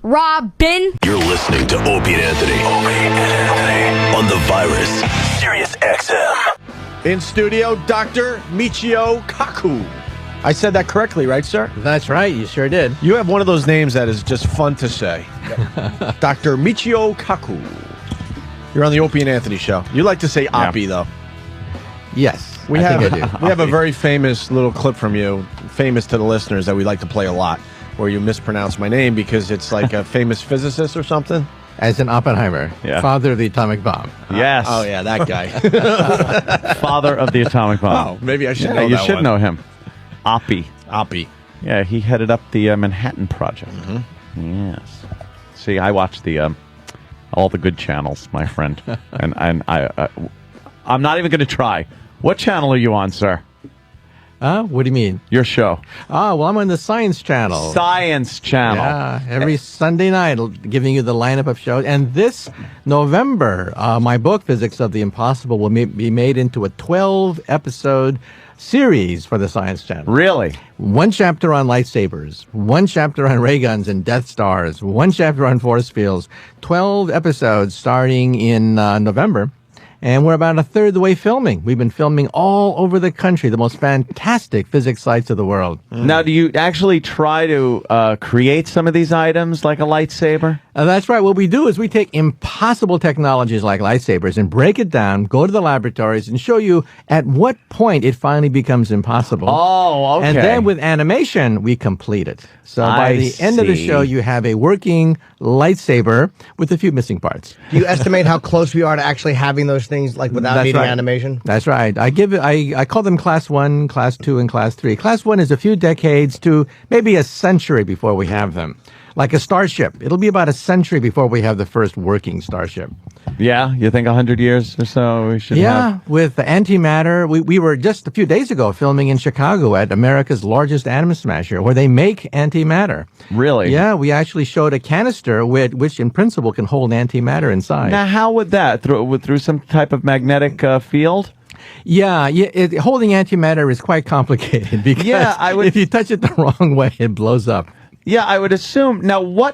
Robin. You're listening to Opie and Anthony. Opie and Anthony. On the virus. Sirius-XM. In studio, Dr. Michio Kaku. I said that correctly, right, sir? That's right, you sure did. You have one of those names that is just fun to say. Dr. Michio Kaku. You're on the Opie and Anthony show. You like to say Opie, though. Yes, We I have think I do. we have a very famous little clip from you, famous to the listeners, that we like to play a lot, where you mispronounce my name because it's like a famous physicist or something. As in Oppenheimer, father of the atomic bomb. Yes. Oh, yeah, that guy. Father of the atomic bomb. Oh, maybe I should know You that should one. know him. Opie. Opie. Yeah, he headed up the Manhattan Project. Yes. See, I watch the all the good channels, my friend, and I'm not even going to try. What channel are you on, sir? What do you mean? Your show. Well, I'm on the Science Channel. Science Channel. Yeah, every Sunday night, giving you the lineup of shows. And this November, my book, Physics of the Impossible, will be made into a 12-episode series for the Science Channel. Really? One chapter on lightsabers, one chapter on ray guns and Death Stars, one chapter on force fields, 12 episodes starting in November. And we're about a third of the way filming. We've been filming all over the country, the most fantastic physics sites of the world. Now, do you actually try to create some of these items like a lightsaber? That's right. What we do is we take impossible technologies like lightsabers and break it down, go to the laboratories, and show you at what point it finally becomes impossible. Oh, okay. And then with animation, we complete it. So by the end of the show, you have a working lightsaber with a few missing parts. Do you estimate how close we are to actually having those things, like without needing animation? That's right. I call them Class 1, Class 2, and Class 3. Class 1 is a few decades to maybe a century before we have them. Like a starship. It'll be about a century before we have the first working starship. Yeah? You think 100 years or so we should have? With the antimatter. We were just a few days ago filming in Chicago at America's largest atom smasher, where they make antimatter. Really? Yeah, we actually showed a canister which in principle can hold antimatter inside. Now, how would that? Through some type of magnetic field? Yeah, holding antimatter is quite complicated because if you touch it the wrong way, it blows up. Yeah, I would assume. Now,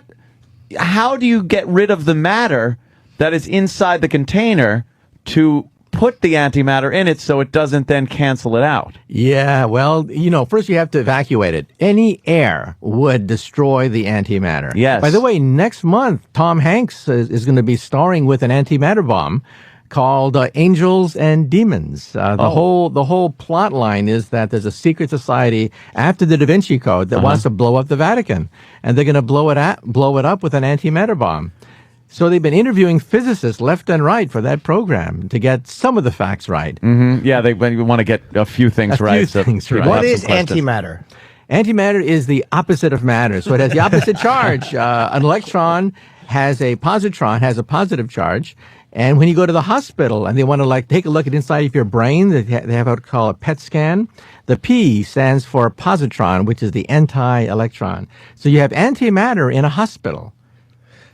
how do you get rid of the matter that is inside the container to put the antimatter in it so it doesn't then cancel it out? Yeah, well, first you have to evacuate it. Any air would destroy the antimatter. Yes. By the way, next month, Tom Hanks is going to be starring with an antimatter bomb called Angels and Demons. The whole plot line is that there's a secret society after the Da Vinci Code that wants to blow up the Vatican, and they're going to blow it up with an antimatter bomb. So they've been interviewing physicists left and right for that program to get some of the facts right. Mm-hmm. Yeah, they want to get a few things right. What is antimatter? Antimatter is the opposite of matter, so it has the opposite charge. An electron has a positron, has a positive charge. And when you go to the hospital and they want to take a look at inside of your brain, they have what call a PET scan. The P stands for positron, which is the anti-electron. So you have antimatter in a hospital.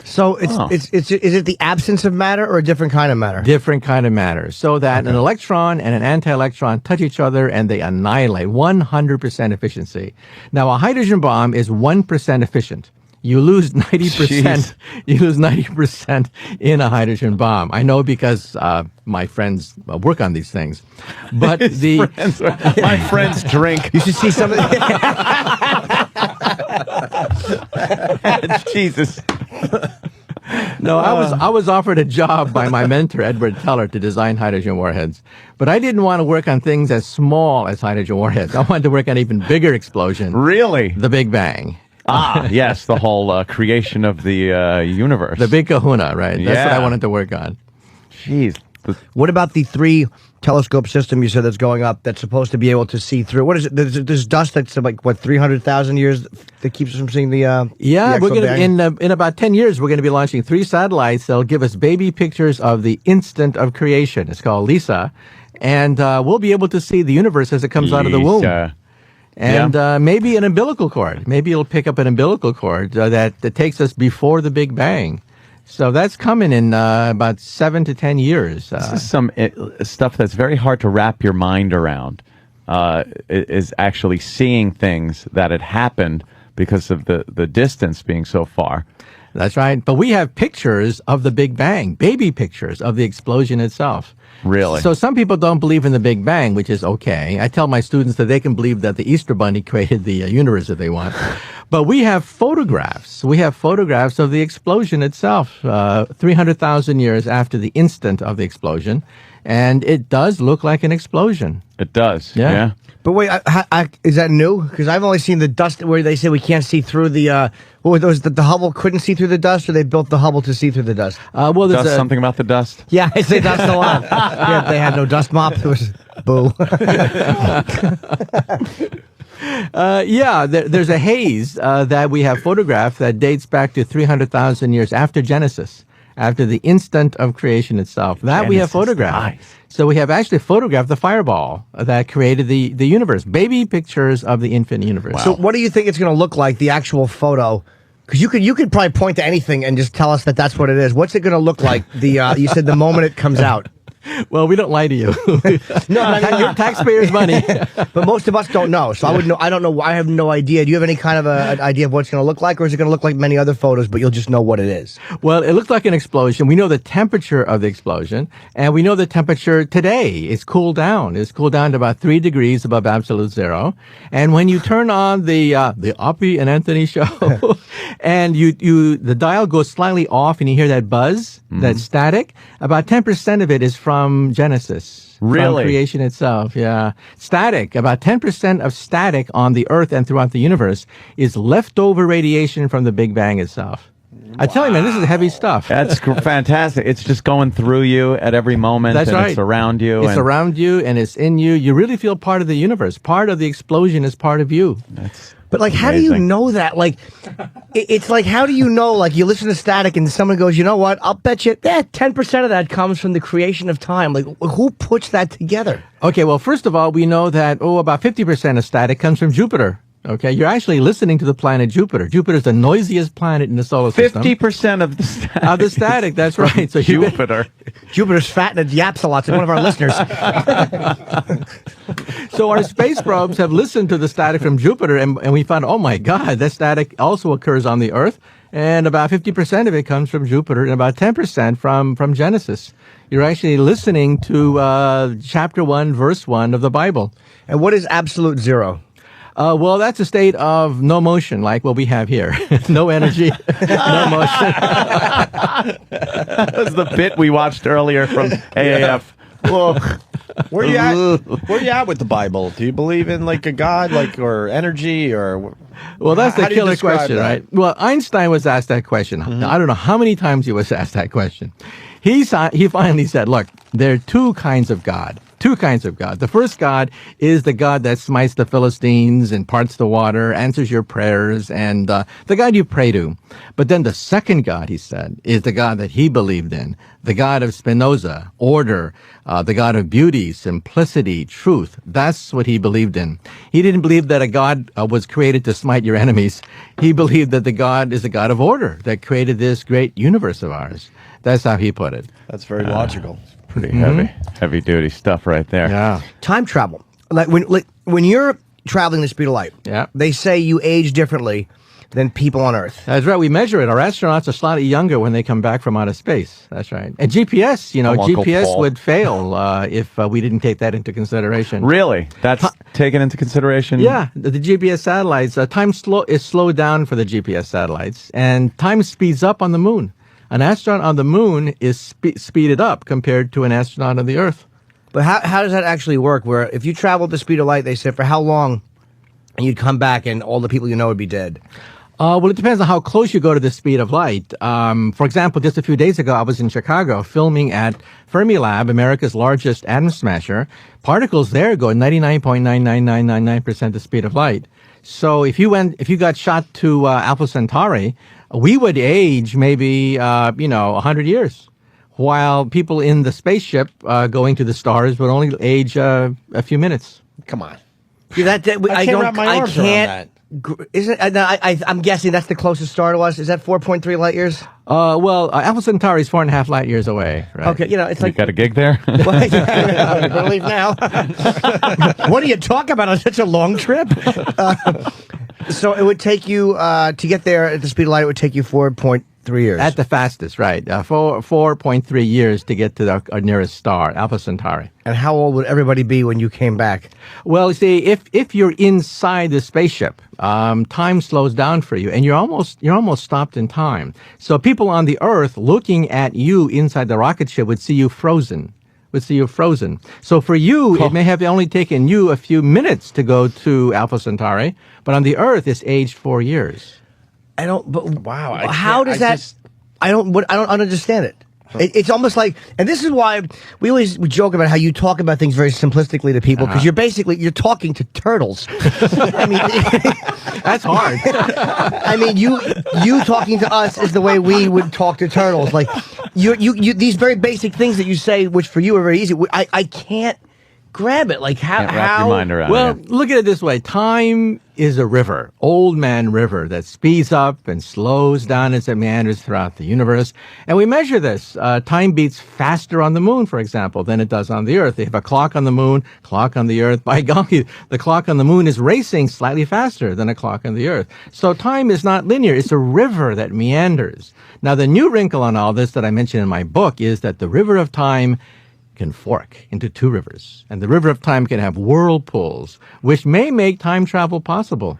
So is it the absence of matter or a different kind of matter? Different kind of matter. So that an electron and an anti-electron touch each other and they annihilate 100% efficiency. Now, a hydrogen bomb is 1% efficient. You lose 90%. Jeez. You lose 90% in a hydrogen bomb. I know because my friends work on these things. But my friends drink. You should see some of Jesus. No, I was offered a job by my mentor, Edward Teller, to design hydrogen warheads. But I didn't want to work on things as small as hydrogen warheads. I wanted to work on an even bigger explosion. Really? The Big Bang. Yes, the whole creation of the universe. The big kahuna, right? That's what I wanted to work on. Jeez. What about the 3 telescope system you said that's going up that's supposed to be able to see through? What is it? There's dust that's like, 300,000 years that keeps us from seeing the we're going to, in about 10 years, we're going to be launching 3 satellites that'll give us baby pictures of the instant of creation. It's called LISA. And we'll be able to see the universe as it comes out of the womb. And maybe an umbilical cord. Maybe it'll pick up an umbilical cord that takes us before the Big Bang. So that's coming in about 7 to 10 years. This is some stuff that's very hard to wrap your mind around, is actually seeing things that had happened because of the distance being so far. That's right. But we have pictures of the Big Bang, baby pictures of the explosion itself. Really? So some people don't believe in the Big Bang, which is okay. I tell my students that they can believe that the Easter Bunny created the universe if they want. But we have photographs. We have photographs of the explosion itself, 300,000 years after the instant of the explosion. And it does look like an explosion. It does. Yeah. Yeah. But wait, is that new? Because I've only seen the dust where they say we can't see through the. What were those? The Hubble couldn't see through the dust, or they built the Hubble to see through the dust? Well, there's Does something about the dust? Yeah, I say dust a lot. Yeah, they had no dust mop. It was boo. There's a haze that we have photographed that dates back to 300,000 years after Genesis, after the instant of creation itself. That we have Genesis, photographed. nice. So we have actually photographed the fireball that created the universe. Baby pictures of the infinite universe. So, what do you think it's going to look like? The actual photo. Because you could probably point to anything and just tell us that that's what it is. What's it going to look like? You said the moment it comes out. Well, we don't lie to you. No, I mean, your taxpayers' money. but most of us don't know. So I would know. I don't know. I have no idea. Do you have any kind of an idea of what it's going to look like, or is it going to look like many other photos, but you'll just know what it is? Well, it looked like an explosion. We know the temperature of the explosion, and we know the temperature today is cooled down. It's cooled down to about 3 degrees above absolute zero. And when you turn on the Opie and Anthony show, and the dial goes slightly off, and you hear that buzz, that static, about 10% of it is from Genesis. Really? From creation itself, yeah. Static, about 10% of static on the Earth and throughout the universe is leftover radiation from the Big Bang itself. I tell you, man, this is heavy stuff. That's fantastic. It's just going through you at every moment. That's and right. It's around you. It's around you, and it's in you. You really feel part of the universe. Part of the explosion is part of you. But like, how do you know that? Like, it's like, how do you know? Like, you listen to static, and someone goes, "You know what? I'll bet you that 10% of that comes from the creation of time." Like, who puts that together? Okay, well, first of all, we know that about 50% of static comes from Jupiter. Okay, you're actually listening to the planet Jupiter. Jupiter's the noisiest planet in the solar system. 50% of the static. Of the static, that's right. So Jupiter. Jupiter's fat and it yaps a lot. So one of our listeners. So our space probes have listened to the static from Jupiter, and we found, oh my God, that static also occurs on the Earth, and about 50% of it comes from Jupiter, and about 10% from Genesis. You're actually listening to chapter 1, verse 1 of the Bible. And what is absolute zero? Well, that's a state of no motion, like what we have here. No energy, no motion. That was the bit we watched earlier from AAF. Well, where you at with the Bible? Do you believe in like a God, or energy, or? Well, that's the How do you killer describe question, that? right? Well, Einstein was asked that question. I don't know how many times he was asked that question. He finally said, "Look, there are two kinds of God. Two kinds of God. The first God is the God that smites the Philistines and parts the water, answers your prayers, and the God you pray to. But then the second God, he said, is the God that he believed in, the God of Spinoza, order, the God of beauty, simplicity, truth. That's what he believed in. He didn't believe that a God was created to smite your enemies. He believed that the God is a God of order that created this great universe of ours. That's how he put it. That's very logical. Pretty heavy duty stuff right there. Yeah. Time travel. Like when you're traveling the speed of light, Yeah. they say you age differently than people on Earth. That's right. We measure it. Our astronauts are slightly younger when they come back from outer space. That's right. And GPS, Oh, Uncle GPS Paul. would fail if we didn't take that into consideration. Really? That's taken into consideration? Yeah, the GPS satellites, time is slowed down for the GPS satellites, and time speeds up on the moon. An astronaut on the moon is speeded up compared to an astronaut on the Earth. But how does that actually work? Where if you travel at the speed of light, they said for how long, and you'd come back and all the people you know would be dead? Well, it depends on how close you go to the speed of light. For example, just a few days ago, I was in Chicago filming at Fermilab, America's largest atom smasher. Particles there go 99.99999% the speed of light. So if you got shot to Alpha Centauri, we would age maybe 100 years, while people in the spaceship going to the stars would only age a few minutes. Come on. Yeah, I can't wrap my arms around that. Isn't I'm guessing that's the closest star to us. Is that 4.3 light years? Well, Alpha Centauri is 4.5 light years away. Right? Okay, it's You like got a gig there? I'm gonna leave now. What are you talking about on such a long trip? So it would take you to get there at the speed of light. It would take you 4.3 years At the fastest, right? 4.3 years to get to our nearest star, Alpha Centauri. And how old would everybody be when you came back? Well, see, if you're inside the spaceship, time slows down for you, and you're almost stopped in time. So people on the Earth looking at you inside the rocket ship would see you frozen. So for you, it may have only taken you a few minutes to go to Alpha Centauri, but on the Earth, it's aged 4 years. I don't. But Wow. how does that? I don't understand it. It's almost like, and this is why we always joke about how you talk about things very simplistically to people, because you're talking to turtles. I mean, That's hard. I mean, you talking to us is the way we would talk to turtles. Like you these very basic things that you say, which for you are very easy. I can't grab it. Like Can't wrap your mind around Well, it. look at it this way. Time is a river, old man river, that speeds up and slows down as it meanders throughout the universe. And we measure this. Time beats faster on the moon, for example, than it does on the Earth. They have a clock on the moon, clock on the Earth. By golly, the clock on the moon is racing slightly faster than a clock on the Earth. So time is not linear. It's a river that meanders. Now, the new wrinkle on all this that I mentioned in my book is that the river of time can fork into two rivers. And the river of time can have whirlpools, which may make time travel possible.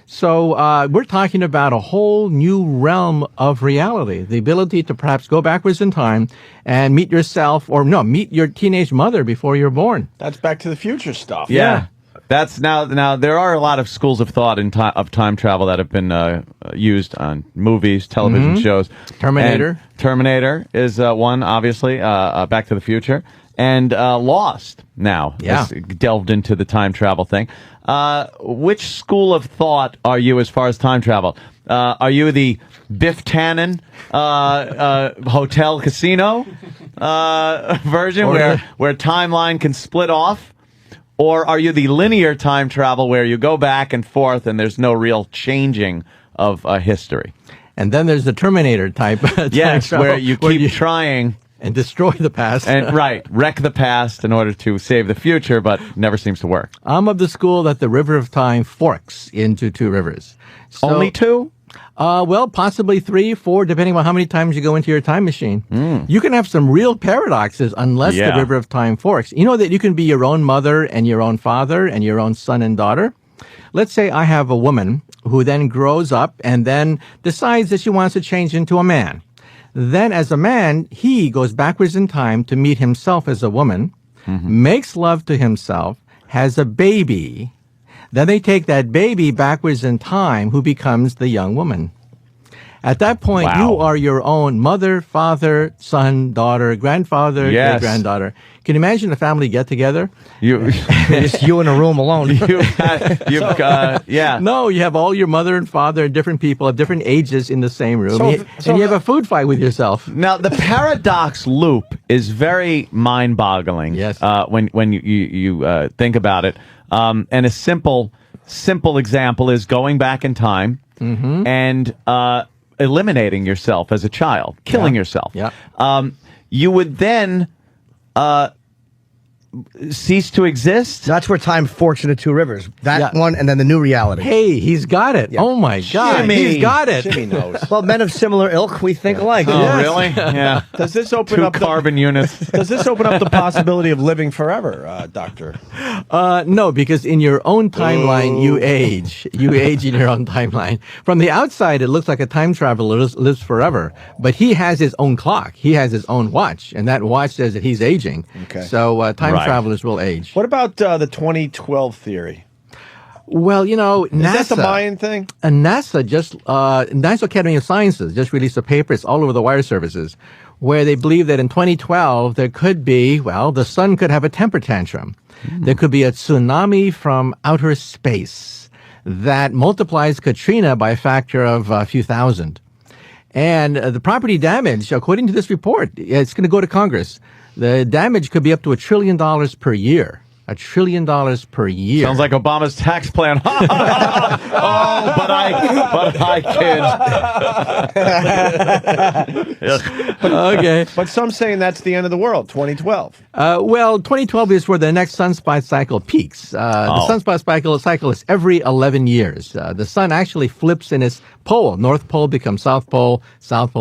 So we're talking about a whole new realm of reality, the ability to perhaps go backwards in time and meet yourself, or no, meet your teenage mother before you're born. That's Back to the Future stuff. Yeah. That's now there are a lot of schools of thought of time travel that have been used on movies, television shows. Terminator. And Terminator is one, obviously, Back to the Future. And Lost now has delved into the time travel thing. Which school of thought are you as far as time travel? Are you the Biff Tannen hotel casino version where timeline can split off? Or are you the linear time travel where you go back and forth and there's no real changing of history? And then there's the Terminator type. Yes, time where travel, you keep trying and destroy the past. and wreck the past in order to save the future, but never seems to work. I'm of the school that the river of time forks into two rivers. So, Only two? Well, possibly 3, 4, depending on how many times you go into your time machine. You can have some real paradoxes unless the river of time forks. You know that you can be your own mother and your own father and your own son and daughter? Let's say I have a woman who then grows up and then decides that she wants to change into a man. Then as a man, he goes backwards in time to meet himself as a woman, makes love to himself, has a baby. Then they take that baby backwards in time, who becomes the young woman. At that point, you are your own mother, father, son, daughter, grandfather, great-granddaughter. Can you imagine a family get-together? Just you in a room alone. No, you have all your mother and father and different people of different ages in the same room. And you have a food fight with yourself. Now, the paradox loop is very mind-boggling. Yes. When you think about it. And a simple example is going back in time and eliminating yourself as a child, killing yourself. Yeah. You would then cease to exist. That's where time forks into two rivers. That one, and then the new reality. Hey, he's got it. Oh, my God. Jimmy. He's got it. Jimmy knows. Well, men of similar ilk, we think alike. Oh, really? Yeah. Does this open Two up carbon units. Does this open up the possibility of living forever, Doctor? No, because in your own timeline, you age. You age in your own timeline. From the outside, it looks like a time traveler lives forever. But he has his own clock. He has his own watch. And that watch says that he's aging. Okay. So time travelers will age. What about the 2012 theory? Well, you know, NASA. Is that the Mayan thing? National Academy of Sciences just released a paper. It's all over the wire services, where they believe that in 2012 there could be, the sun could have a temper tantrum. There could be a tsunami from outer space that multiplies Katrina by a factor of a few thousand. And the property damage, according to this report, it's going to go to Congress. The damage could be up to $1 trillion per year. $1 trillion per year. Sounds like Obama's tax plan. Oh, but I kid. Okay. But some saying that's the end of the world, 2012. Well, 2012 is where the next sunspot cycle peaks. The sunspot cycle is every 11 years. The sun actually flips in its pole. North pole becomes south pole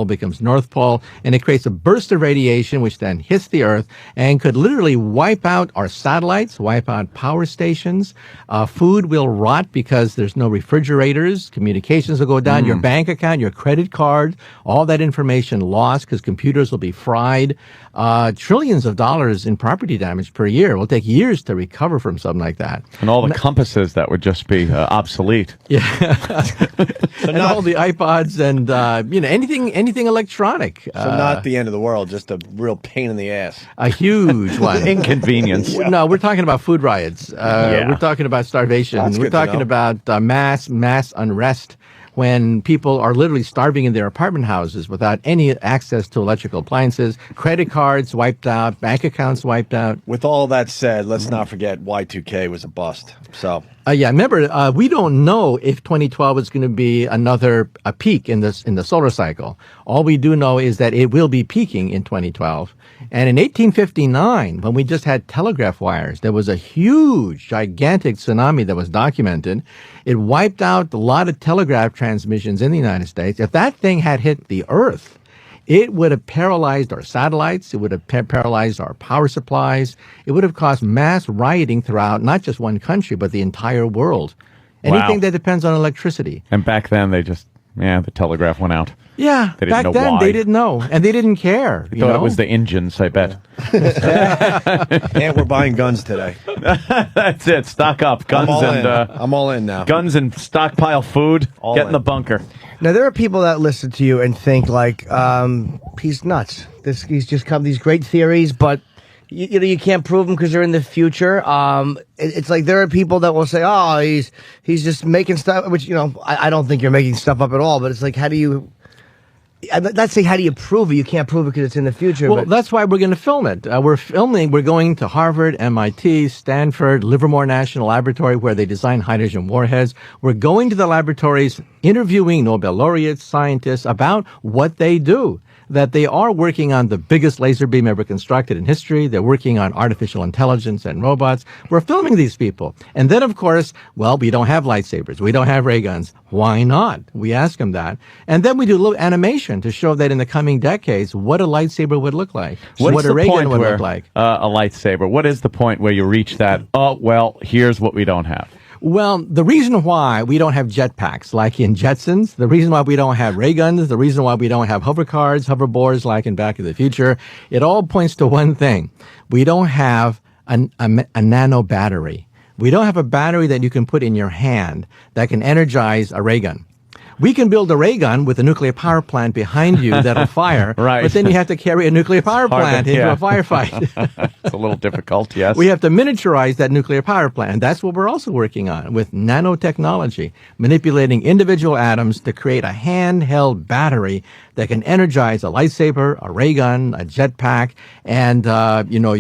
becomes north pole, and it creates a burst of radiation which then hits the Earth and could literally wipe out our satellites, wipe out power stations. Food will rot because there's no refrigerators. Communications will go down. Your bank account, your credit card, all that information lost because computers will be fried. Trillions of dollars in property damage per year. It will take years to recover from something like that. And all the compasses that would just be obsolete. Yeah. And all the iPods and anything electronic. So not the end of the world, just a real pain in the ass. A huge one. Inconvenience. No, we're talking about food riots. We're talking about starvation. That's We're good to talking know. about mass unrest when people are literally starving in their apartment houses without any access to electrical appliances, credit cards wiped out, bank accounts wiped out. With all that said, let's not forget Y2K was a bust. So Remember, we don't know if 2012 is going to be another peak in the solar cycle. All we do know is that it will be peaking in 2012. And in 1859, when we just had telegraph wires, there was a huge, gigantic tsunami that was documented. It wiped out a lot of telegraph transmissions in the United States. If that thing had hit the Earth, it would have paralyzed our satellites. It would have paralyzed our power supplies. It would have caused mass rioting throughout not just one country, but the entire world. Anything that depends on electricity. And back then, the telegraph went out. Yeah, They didn't back know then why. they didn't know, and they didn't care. I thought it was the engines, I bet. and we're buying guns today. That's it. Stock up. Guns I'm all in now. guns and stockpile food. All Get in. in the bunker. Now there are people that listen to you and think like, he's nuts. He's just come these great theories, but you can't prove them because they're in the future. It's like there are people that will say, oh, he's just making stuff, which I don't think you're making stuff up at all. But it's like, how do you? Let's say, how do you prove it? You can't prove it because it's in the future. Well, but that's why we're going to film it. We're going to Harvard, MIT, Stanford, Livermore National Laboratory, where they design hydrogen warheads. We're going to the laboratories, interviewing Nobel laureates, scientists about what they do. That they are working on the biggest laser beam ever constructed in history. They're working on artificial intelligence and robots. We're filming these people. And then, of course, we don't have lightsabers. We don't have ray guns. Why not? We ask them that. And then we do a little animation to show that in the coming decades, what a lightsaber would look like. What a ray gun would look like. A lightsaber. What is the point where you reach that? Oh, well, here's what we don't have. Well, the reason why we don't have jetpacks like in Jetsons, the reason why we don't have ray guns, the reason why we don't have hoverboards like in Back to the Future, it all points to one thing. We don't have a nano battery. We don't have a battery that you can put in your hand that can energize a ray gun. We can build a ray gun with a nuclear power plant behind you that'll fire, Right. but then you have to carry a nuclear power plant into a firefight. It's a little difficult, yes. We have to miniaturize that nuclear power plant. And that's what we're also working on with nanotechnology, manipulating individual atoms to create a handheld battery that can energize a lightsaber, a ray gun, a jetpack, and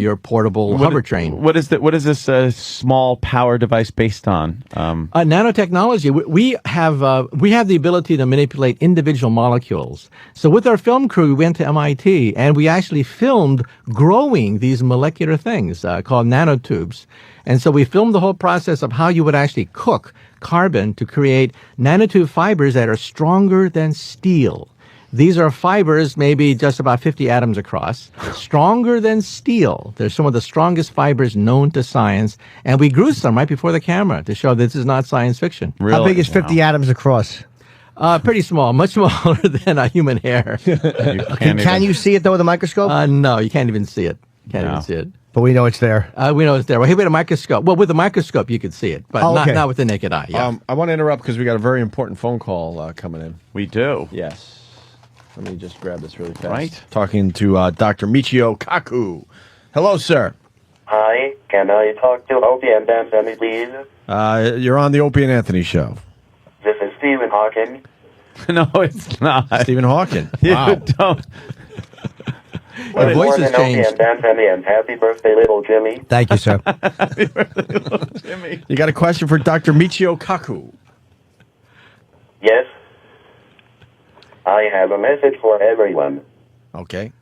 your portable hover train. What is this small power device based on? Nanotechnology. We have the ability to manipulate individual molecules. So with our film crew, we went to MIT and we actually filmed growing these molecular things called nanotubes. And so we filmed the whole process of how you would actually cook carbon to create nanotube fibers that are stronger than steel. These are fibers, maybe just about 50 atoms across, stronger than steel. They're some of the strongest fibers known to science. And we grew some right before the camera to show this is not science fiction. Really? how big is 50 atoms across? Pretty small, much smaller than a human hair. Can you see it though with a microscope? No, you can't even see it. Can't even see it. But we know it's there. We know it's there. Well, hey, with a microscope. Well, with a microscope, you could see it, but okay. not with the naked eye. Yeah. I want to interrupt because we got a very important phone call coming in. We do. Yes. Let me just grab this really fast. Right. Talking to Dr. Michio Kaku. Hello, sir. Hi, can I talk to Opie and Anthony, please? You're on the Opie and Anthony show. This is Stephen Hawking. No, it's not. Stephen Hawking. You Wow. don't. Your Good voice morning, has Opie changed. and Anthony, and happy birthday, little Jimmy. Thank you, sir. Jimmy. You got a question for Dr. Michio Kaku? Yes? I have a message for everyone. Okay.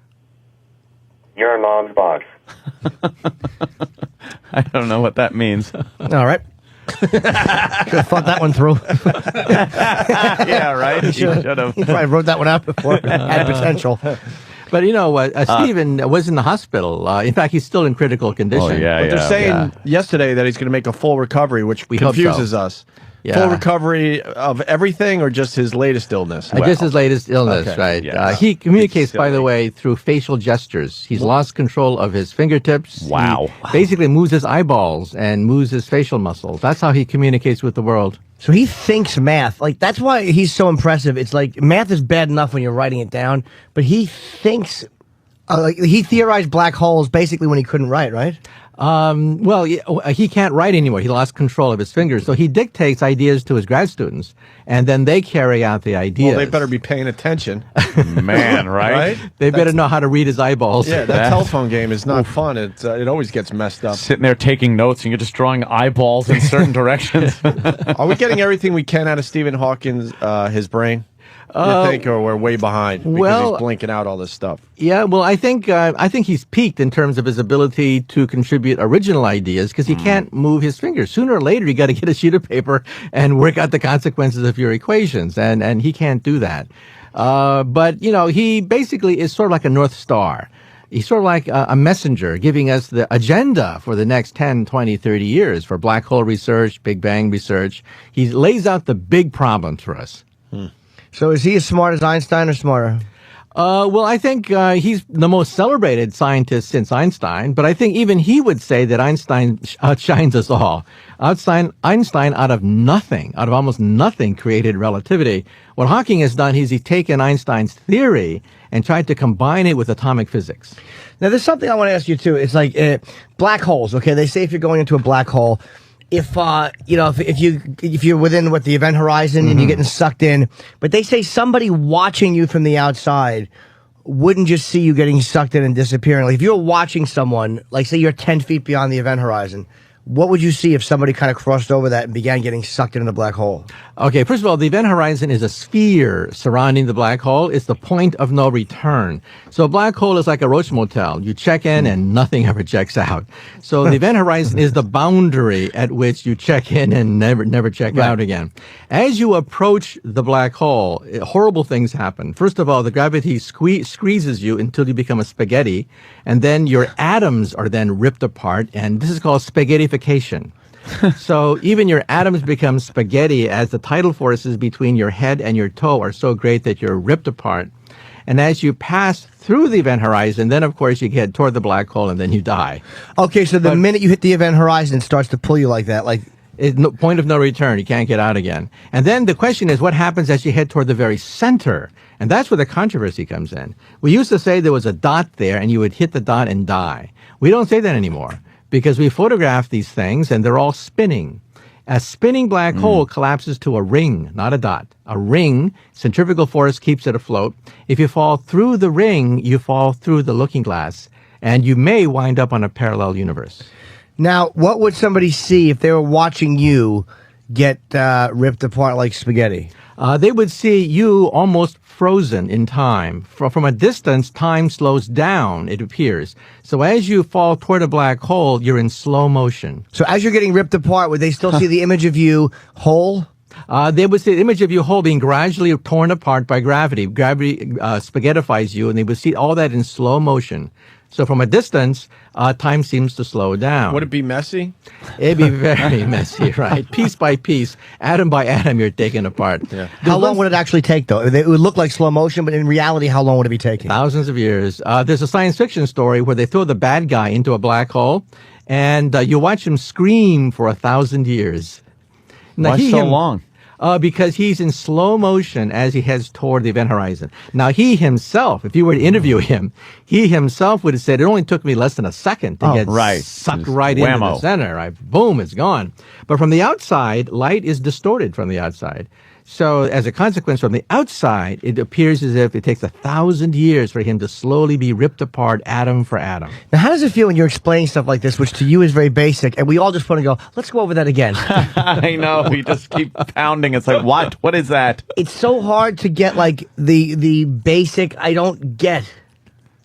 Your mom's box. I don't know what that means. All right. Should have thought that one through. Yeah, right. You should have. He probably wrote that one out before. Had potential. But you know what? Stephen was in the hospital. In fact, he's still in critical condition. Oh, yeah, But they're saying yesterday that he's going to make a full recovery, which We hope confuses so. us. Yeah. Full recovery of everything or just his latest illness? Just his latest illness, Okay. right? Yeah. He communicates, It's by the silly. way, through facial gestures. He's lost control of his fingertips. Wow. He basically moves his eyeballs and moves his facial muscles. That's how he communicates with the world. So he thinks math. Like, that's why he's so impressive. It's like math is bad enough when you're writing it down, but he thinks. Like he theorized black holes basically when he couldn't write, right? Well, he can't write anymore. He lost control of his fingers. So he dictates ideas to his grad students, and then they carry out the ideas. Well, they better be paying attention. Man, right? They better know how to read his eyeballs. Yeah, that telephone game is not fun. It always gets messed up. Sitting there taking notes, and you're just drawing eyeballs in certain directions. Are we getting everything we can out of Stephen Hawking's his brain? You think, or we're way behind because well, he's blinking out all this stuff? Yeah, well, I think he's peaked in terms of his ability to contribute original ideas because he can't move his fingers. Sooner or later, you got to get a sheet of paper and work out the consequences of your equations, and he can't do that. But you know, he basically is sort of like a North Star. He's sort of like a messenger giving us the agenda for the next 10, 20, 30 years for black hole research, Big Bang research. He lays out the big problems for us. So is he as smart as Einstein or smarter? Well, I think he's the most celebrated scientist since Einstein, but I think even he would say that Einstein outshines us all. Einstein, out of nothing, out of almost nothing, created relativity. What Hawking has done is he's taken Einstein's theory and tried to combine it with atomic physics. Now, there's something I want to ask you, too. It's like black holes, okay? They say if you're going into a black hole, if you're within the event horizon and you're getting sucked in, but they say somebody watching you from the outside wouldn't just see you getting sucked in and disappearing. Like if you're watching someone, like say you're 10 feet beyond the event horizon, what would you see if somebody kind of crossed over that and began getting sucked into the black hole? Okay, first of all, the event horizon is a sphere surrounding the black hole. It's the point of no return. So a black hole is like a roach motel. You check in and nothing ever checks out. So the event horizon is the boundary at which you check in and never check out again. As you approach the black hole, horrible things happen. First of all, the gravity squeezes you until you become a spaghetti, and then your atoms are then ripped apart, and this is called spaghettification. So even your atoms become spaghetti as the tidal forces between your head and your toe are so great that you're ripped apart. And as you pass through the event horizon, then of course you get toward the black hole and then you die. Okay, so the minute you hit the event horizon, it starts to pull you like that, like It's point of no return. You can't get out again. And then the question is, what happens as you head toward the very center? And that's where the controversy comes in. We used to say there was a dot there and you would hit the dot and die. We don't say that anymore because we photograph these things and they're all spinning. A spinning black hole collapses to a ring, not a dot. A ring, centrifugal force keeps it afloat. If you fall through the ring, you fall through the looking glass, and you may wind up on a parallel universe. Now, what would somebody see if they were watching you get ripped apart like spaghetti? They would see you almost frozen in time. From a distance, time slows down, it appears. So as you fall toward a black hole, you're in slow motion. So as you're getting ripped apart, would they still see the image of you whole? They would see the image of you whole being gradually torn apart by gravity. Gravity spaghettifies you, and they would see all that in slow motion. So from a distance, time seems to slow down. Would it be messy? It'd be very messy, right? Piece by piece, atom by atom, you're taken apart. Yeah. How long would it actually take, though? It would look like slow motion, but in reality, how long would it be taking? Thousands of years. There's a science fiction story where they throw the bad guy into a black hole, and you watch him scream for 1,000 years. Now, Why so long? Because he's in slow motion as he heads toward the event horizon. Now, he himself, if you were to interview him, he himself would have said, it only took me less than a second to get sucked right into the center. Right? Boom, it's gone. But from the outside, light is distorted from the outside. So as a consequence, from the outside, it appears as if it takes 1,000 years for him to slowly be ripped apart atom for atom. Now, how does it feel when you're explaining stuff like this, which to you is very basic, and we all just want to go, let's go over that again? I know. We just keep pounding. It's like, what? What is that? It's so hard to get, like, the basic I don't get.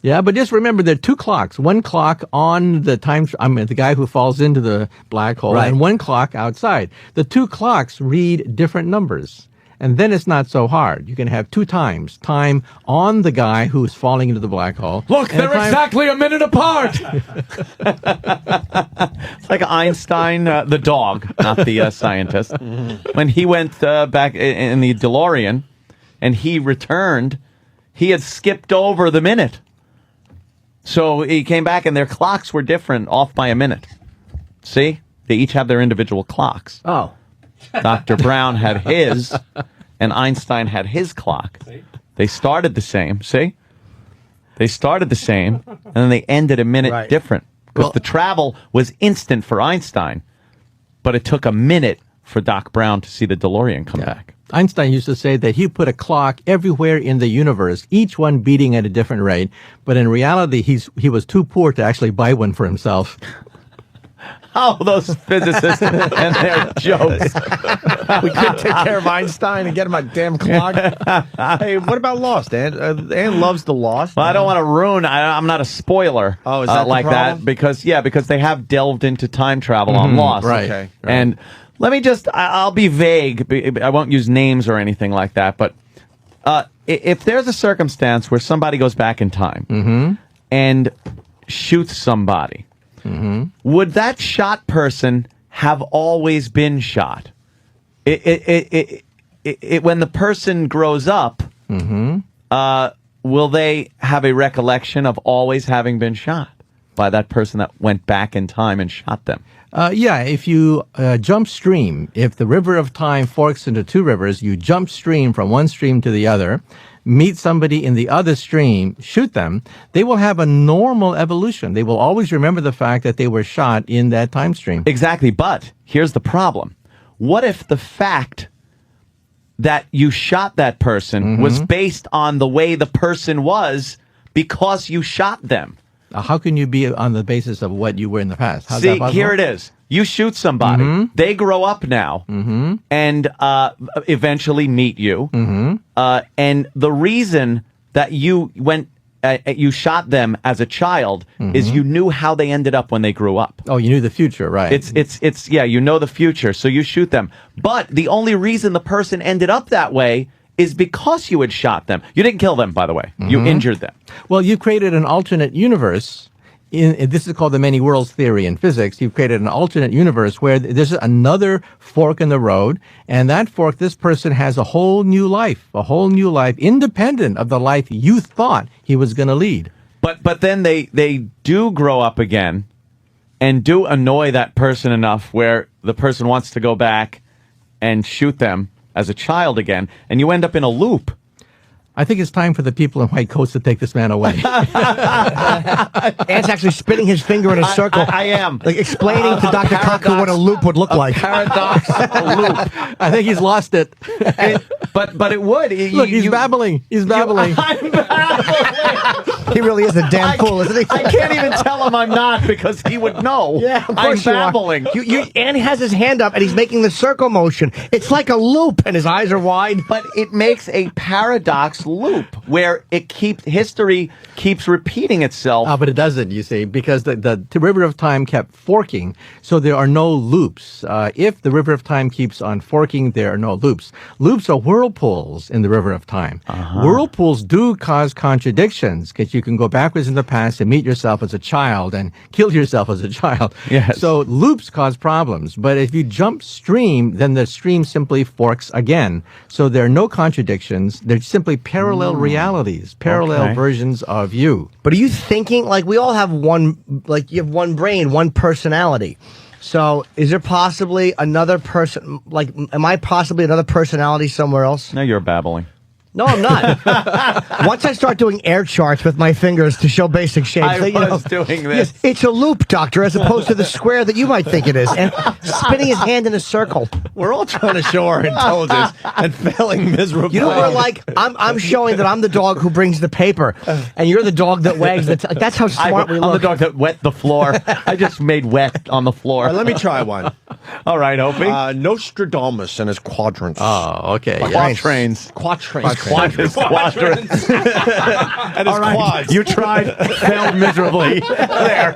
Yeah, but just remember there are two clocks. One clock on the the guy who falls into the black hole, Right. and one clock outside. The two clocks read different numbers. And then it's not so hard. You can have two times. Time on the guy who's falling into the black hole. Look, and they're exactly a minute apart. It's like Einstein, the dog, not the scientist. When he went back in the DeLorean and he returned, he had skipped over the minute. So he came back and their clocks were different, off by a minute. See? They each have their individual clocks. Oh. Dr. Brown had his, and Einstein had his clock. They started the same, see? They started the same, and then they ended a minute different. Because the travel was instant for Einstein, but it took a minute for Doc Brown to see the DeLorean come back. Einstein used to say that he put a clock everywhere in the universe, each one beating at a different rate. But in reality, he was too poor to actually buy one for himself. Oh, those physicists and their jokes. We couldn't take care of Einstein and get him a damn clock. Hey, what about Lost? Ann loves the Lost. Well, I don't want to ruin. I'm not a spoiler. Oh, is that the like problem? that? Because they have delved into time travel on Lost. Right. Okay. And let me I'll be vague. I won't use names or anything like that. But if there's a circumstance where somebody goes back in time and shoots somebody, would that shot person have always been shot? When the person grows up, will they have a recollection of always having been shot by that person that went back in time and shot them? Yeah, if you jump stream, if the river of time forks into two rivers, you jump stream from one stream to the other, meet somebody in the other stream, shoot them, they will have a normal evolution. They will always remember the fact that they were shot in that time stream. Exactly, but here's the problem. What if the fact that you shot that person was based on the way the person was because you shot them? How can you be on the basis of what you were in the past? How's See, that possible? here it is. You shoot somebody. They grow up now and eventually meet you. And the reason that you went, you shot them as a child is you knew how they ended up when they grew up. Oh, you knew the future, right? It's you know the future, so you shoot them. But the only reason the person ended up that way is because you had shot them. You didn't kill them, by the way. You injured them. Well, you created an alternate universe. This is called the many worlds theory in physics. You've created an alternate universe where there's another fork in the road, and that fork, this person has a whole new life, independent of the life you thought he was going to lead. But then they do grow up again and do annoy that person enough where the person wants to go back and shoot them as a child again, and you end up in a loop. I think it's time for the people in white coats to take this man away. Ant's actually spinning his finger in a circle. I am. Like explaining to Dr. Kaku what a loop would look like. Paradox, a loop. I think he's lost it. But it would. Look, he's babbling. He's babbling. I'm babbling. He really is a damn fool, isn't he? I can't even tell him I'm not because he would know. Yeah, of I'm course you are. babbling. And he has his hand up and he's making the circle motion. It's like a loop and his eyes are wide. But it makes a paradox loop where history keeps repeating itself. But it doesn't, you see, because the river of time kept forking, so there are no loops. If the river of time keeps on forking, there are no loops. Loops are whirlpools in the river of time. Whirlpools do cause contradictions, because you can go backwards in the past and meet yourself as a child and kill yourself as a child. Yes. So loops cause problems. But if you jump stream, then the stream simply forks again. So there are no contradictions. They're simply parallel realities, parallel versions of you. But are you thinking, like, we all have one, like, you have one brain, one personality. So is there possibly another person, like, am I possibly another personality somewhere else? No, you're babbling. No, I'm not. Once I start doing air charts with my fingers to show basic shapes, I was doing this. Yes, it's a loop, Doctor, as opposed to the square that you might think it is, and spinning his hand in a circle. We're all trying to show our intelligence and failing miserably. You know, we're like, I'm showing that I'm the dog who brings the paper, and you're the dog that wags the that's how smart we look. I'm the dog that wet the floor. I just made wet on the floor. All right, let me try one. All right, Opie. Nostradamus and his quadrants. Oh, okay. Quatrains. Quatrains. Quadrants. And his quads. You tried, failed miserably. There.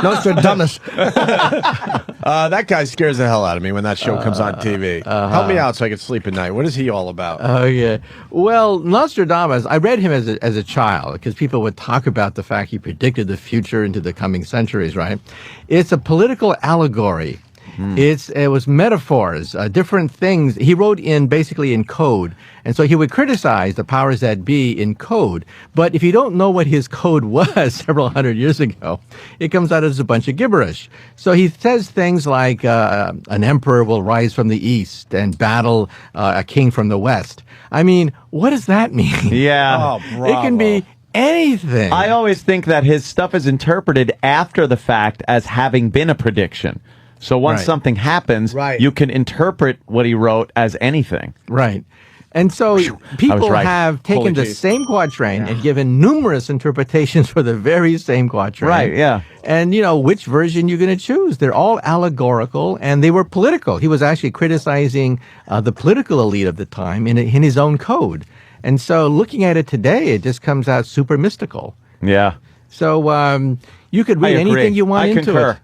Nostradamus. That guy scares the hell out of me when that show comes on TV. Help me out so I can sleep at night. What is he all about? Oh, yeah. Well, Nostradamus, I read him as a child because people would talk about the fact he predicted the future into the coming centuries, right? It's a political allegory. It was metaphors, different things. He wrote basically in code. And so he would criticize the powers that be in code. But if you don't know what his code was several hundred years ago, it comes out as a bunch of gibberish. So he says things like an emperor will rise from the east and battle a king from the west. I mean, what does that mean? Yeah. Oh, It can be anything. I always think that his stuff is interpreted after the fact as having been a prediction. So once Right. something happens, Right. you can interpret what he wrote as anything. Right. And so people right. have taken Holy the jeez. same quatrain and given numerous interpretations for the very same quatrain. Right, yeah. And, which version you're going to choose. They're all allegorical, and they were political. He was actually criticizing the political elite of the time in his own code. And so looking at it today, it just comes out super mystical. Yeah. So you could read I agree. anything you want I into concur. it.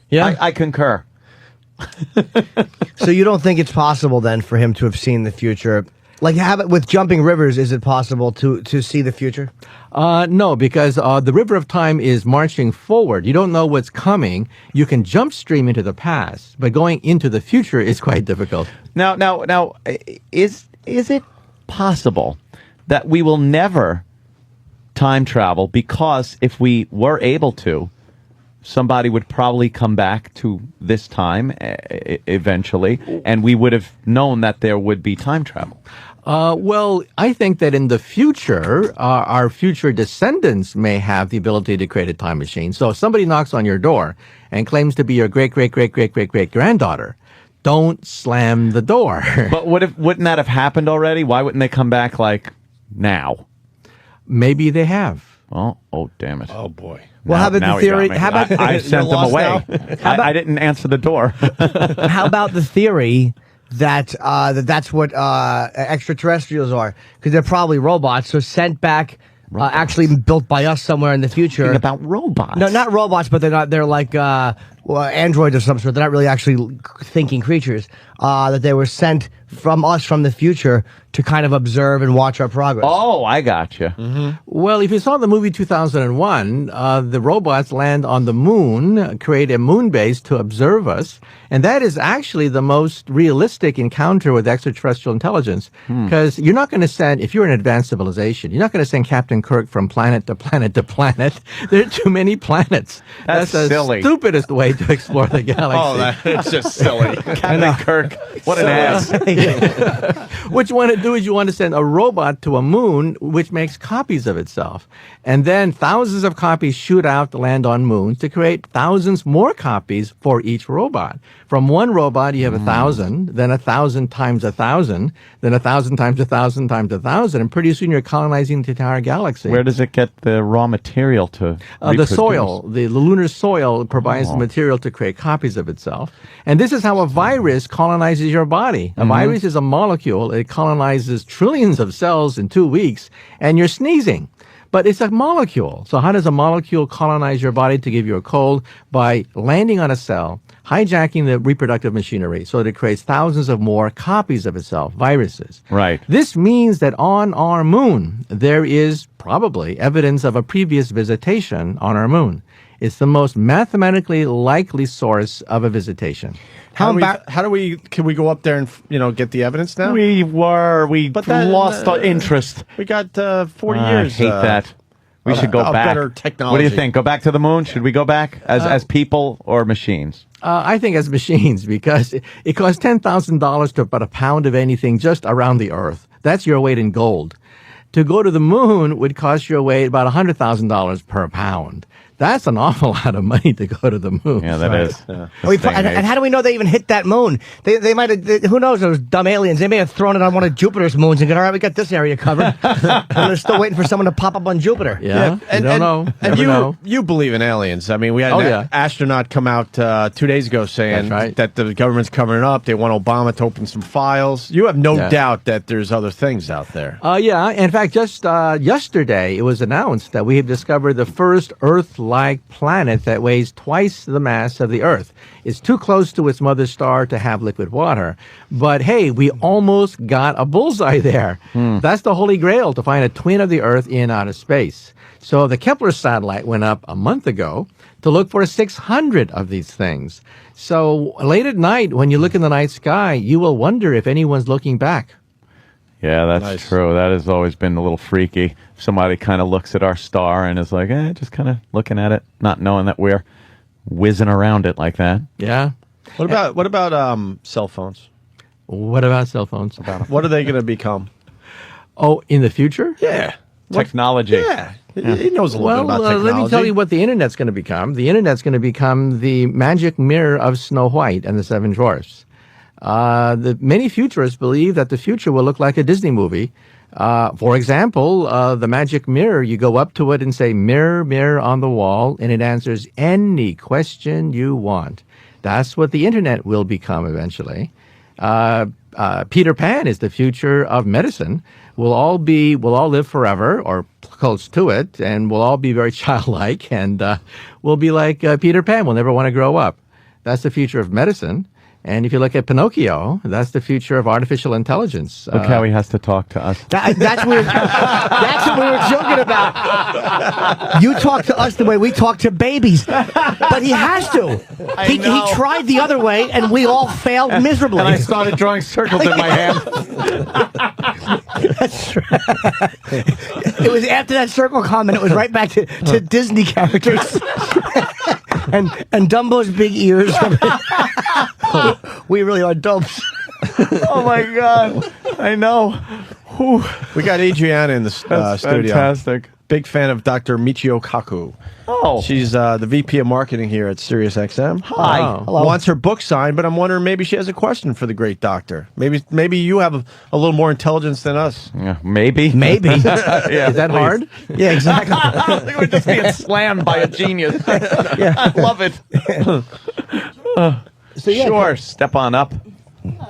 Yeah. I concur. So you don't think it's possible then for him to have seen the future? Like, how about with jumping rivers? Is it possible to see the future? No, because the river of time is marching forward. You don't know what's coming. You can jump stream into the past, but going into the future is quite difficult. Now, is it possible that we will never time travel because if we were able to, somebody would probably come back to this time eventually, and we would have known that there would be time travel? Well, I think that in the future, our future descendants may have the ability to create a time machine. So if somebody knocks on your door and claims to be your great-great-great-great-great-great-granddaughter, don't slam the door. But wouldn't that have happened already? Why wouldn't they come back like now? Maybe they have. Oh, damn it. Oh, boy. Well, how about Now the he got theory? me. How about I sent them lost away. now? I didn't answer the door. how about the theory that that's what extraterrestrials are? Because they're probably robots, so sent back, actually built by us somewhere in the future. Talking about robots. No, not robots, but they're not. They're like androids of some sort. They're not really actually thinking creatures. That they were sent from us from the future to kind of observe and watch our progress. Oh, I got you. Well, if you saw the movie 2001, the robots land on the moon, create a moon base to observe us. And that is actually the most realistic encounter with extraterrestrial intelligence. Because you're not going to send, if you're an advanced civilization, you're not going to send Captain Kirk from planet to planet to planet. There are too many planets. That's the silly. stupidest way to explore the galaxy. It's just silly. Captain Kirk, what an ass. What you want to do is you want to send a robot to a moon which makes copies of itself. And then thousands of copies shoot out to land on moon to create thousands more copies for each robot. From one robot, you have 1,000, then 1,000 times 1,000, then 1,000 times 1,000 times 1,000, and pretty soon you're colonizing the entire galaxy. Where does it get the raw material to The reproduce? soil, the lunar soil provides the material to create copies of itself. And this is how a virus colonizes your body. A virus is a molecule. It colonizes trillions of cells in 2 weeks, and you're sneezing. But it's a molecule. So how does a molecule colonize your body to give you a cold? By landing on a cell, hijacking the reproductive machinery so that it creates thousands of more copies of itself, viruses. Right. This means that on our moon, there is probably evidence of a previous visitation on our moon. It's the most mathematically likely source of a visitation. Can we go up there and get the evidence now? We But that- lost interest. We got 40 years. I hate that. We should go of back. better What do technology. you think? Go back to the moon? Should we go back as people or machines? I think as machines because it costs $10,000 to put a pound of anything just around the Earth. That's your weight in gold. To go to the moon would cost your weight about $100,000 per pound. That's an awful lot of money to go to the moon. Yeah, that is. And how do we know they even hit that moon? They might have, who knows, those dumb aliens. They may have thrown it on one of Jupiter's moons and go, all right, we got this area covered. And they're still waiting for someone to pop up on Jupiter. Yeah, and, you don't know. And Never know. you believe in aliens. I mean, we had an astronaut come out 2 days ago saying that the government's covering it up. They want Obama to open some files. You have no doubt that there's other things out there. Yeah. In fact, just yesterday, it was announced that we have discovered the first Earth-like planet that weighs twice the mass of the Earth. It's too close to its mother star to have liquid water. But hey, we almost got a bullseye there. That's the holy grail, to find a twin of the Earth in outer space. So the Kepler satellite went up a month ago to look for 600 of these things. So late at night, when you look in the night sky, you will wonder if anyone's looking back. Yeah, that's true. That has always been a little freaky. Somebody kind of looks at our star and is like, just kind of looking at it, not knowing that we're whizzing around it like that. Yeah. What about cell phones? What about cell phones? What are they going to become? Oh, in the future? Yeah. Technology. Yeah. He knows a little bit about technology. Let me tell you what the Internet's going to become. The Internet's going to become the magic mirror of Snow White and the Seven Dwarfs. Many futurists believe that the future will look like a Disney movie. For example, the magic mirror, you go up to it and say, mirror, mirror on the wall, and it answers any question you want. That's what the Internet will become eventually. Peter Pan is the future of medicine. We'll all live forever, or close to it, and we'll all be very childlike, and we'll be like Peter Pan. We'll never want to grow up. That's the future of medicine. And if you look at Pinocchio, that's the future of artificial intelligence. Look how he has to talk to us. That's what we were joking about. You talk to us the way we talk to babies. But he has to. He tried the other way, and we all failed miserably. And I started drawing circles in my hand. That's right. It was after that circle comment, it was right back to Disney characters. and Dumbo's big ears. We really are dopes. Oh my God! I know. Whew. We got Adriana in the studio. Fantastic. Big fan of Dr. Michio Kaku. Oh. She's the VP of marketing here at Sirius-XM. Hi. Oh. Hello. Wants her book signed, but I'm wondering maybe she has a question for the great doctor. Maybe you have a little more intelligence than us. Yeah, maybe. Yeah, is that hard? Yeah, exactly. We're just being slammed by a genius. I love it. Sure, step on up.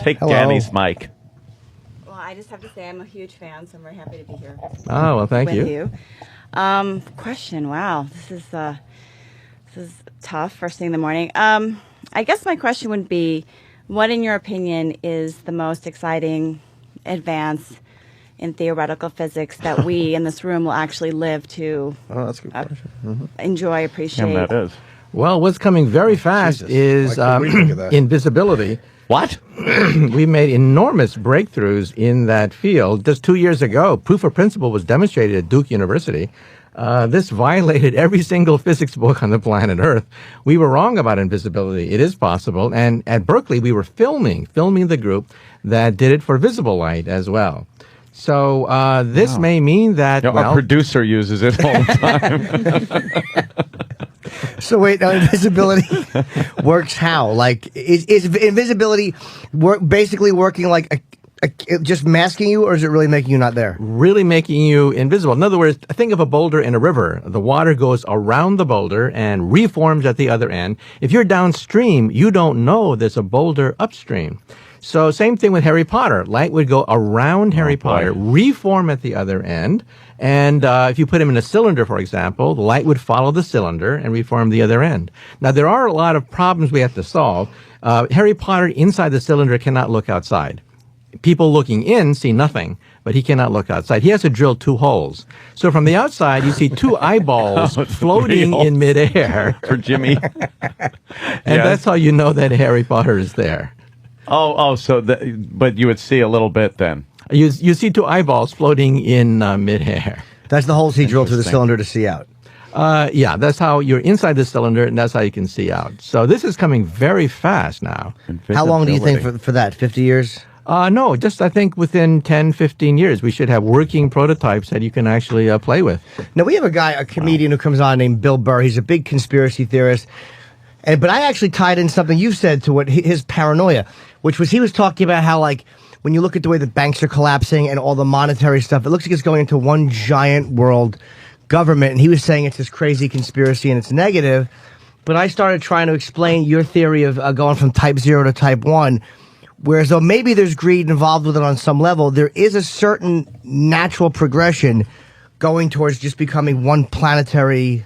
Take Danny's mic. Well, I just have to say I'm a huge fan, so I'm very happy to be here. Oh, well, thank with you. Question. Wow, this is tough. First thing in the morning. I guess my question would be, what, in your opinion, is the most exciting advance in theoretical physics that we in this room will actually live to That's a good question. enjoy, appreciate? And that is. Well, what's coming very fast Jesus. is Why couldn't we think of that? invisibility. What? We made enormous breakthroughs in that field. Just 2 years ago, proof of principle was demonstrated at Duke University. This violated every single physics book on the planet Earth. We were wrong about invisibility. It is possible. And at Berkeley, we were filming the group that did it for visible light as well. So this may mean that A producer uses it all the time. So wait, now invisibility works how? Like, is invisibility basically working like just masking you, or is it really making you not there? really making you invisible. In other words, think of a boulder in a river. The water goes around the boulder and reforms at the other end. If you're downstream, you don't know there's a boulder upstream. So same thing with Harry Potter. Light would go around Harry Potter, reform at the other end, and if you put him in a cylinder, for example, the light would follow the cylinder and reform the other end. Now, there are a lot of problems we have to solve. Harry Potter inside the cylinder cannot look outside. People looking in see nothing, but he cannot look outside. He has to drill 2 holes. So from the outside, you see 2 eyeballs floating in midair. For Jimmy. And that's how you know that Harry Potter is there. But you would see a little bit then. You see 2 eyeballs floating in midair. That's the holes he drilled through the cylinder to see out. Yeah, that's how you're inside the cylinder, and that's how you can see out. So this is coming very fast now. How long do you think for that? 50 years? No, just I think within 10, 15 years, we should have working prototypes that you can actually play with. Now, we have a comedian who comes on named Bill Burr. He's a big conspiracy theorist. But I actually tied in something you said to what his paranoia, which was he was talking about how, like, when you look at the way the banks are collapsing and all the monetary stuff, it looks like it's going into one giant world government. And he was saying it's this crazy conspiracy and it's negative. But I started trying to explain your theory of going from type 0 to type 1. Whereas though maybe there's greed involved with it on some level, there is a certain natural progression going towards just becoming one planetary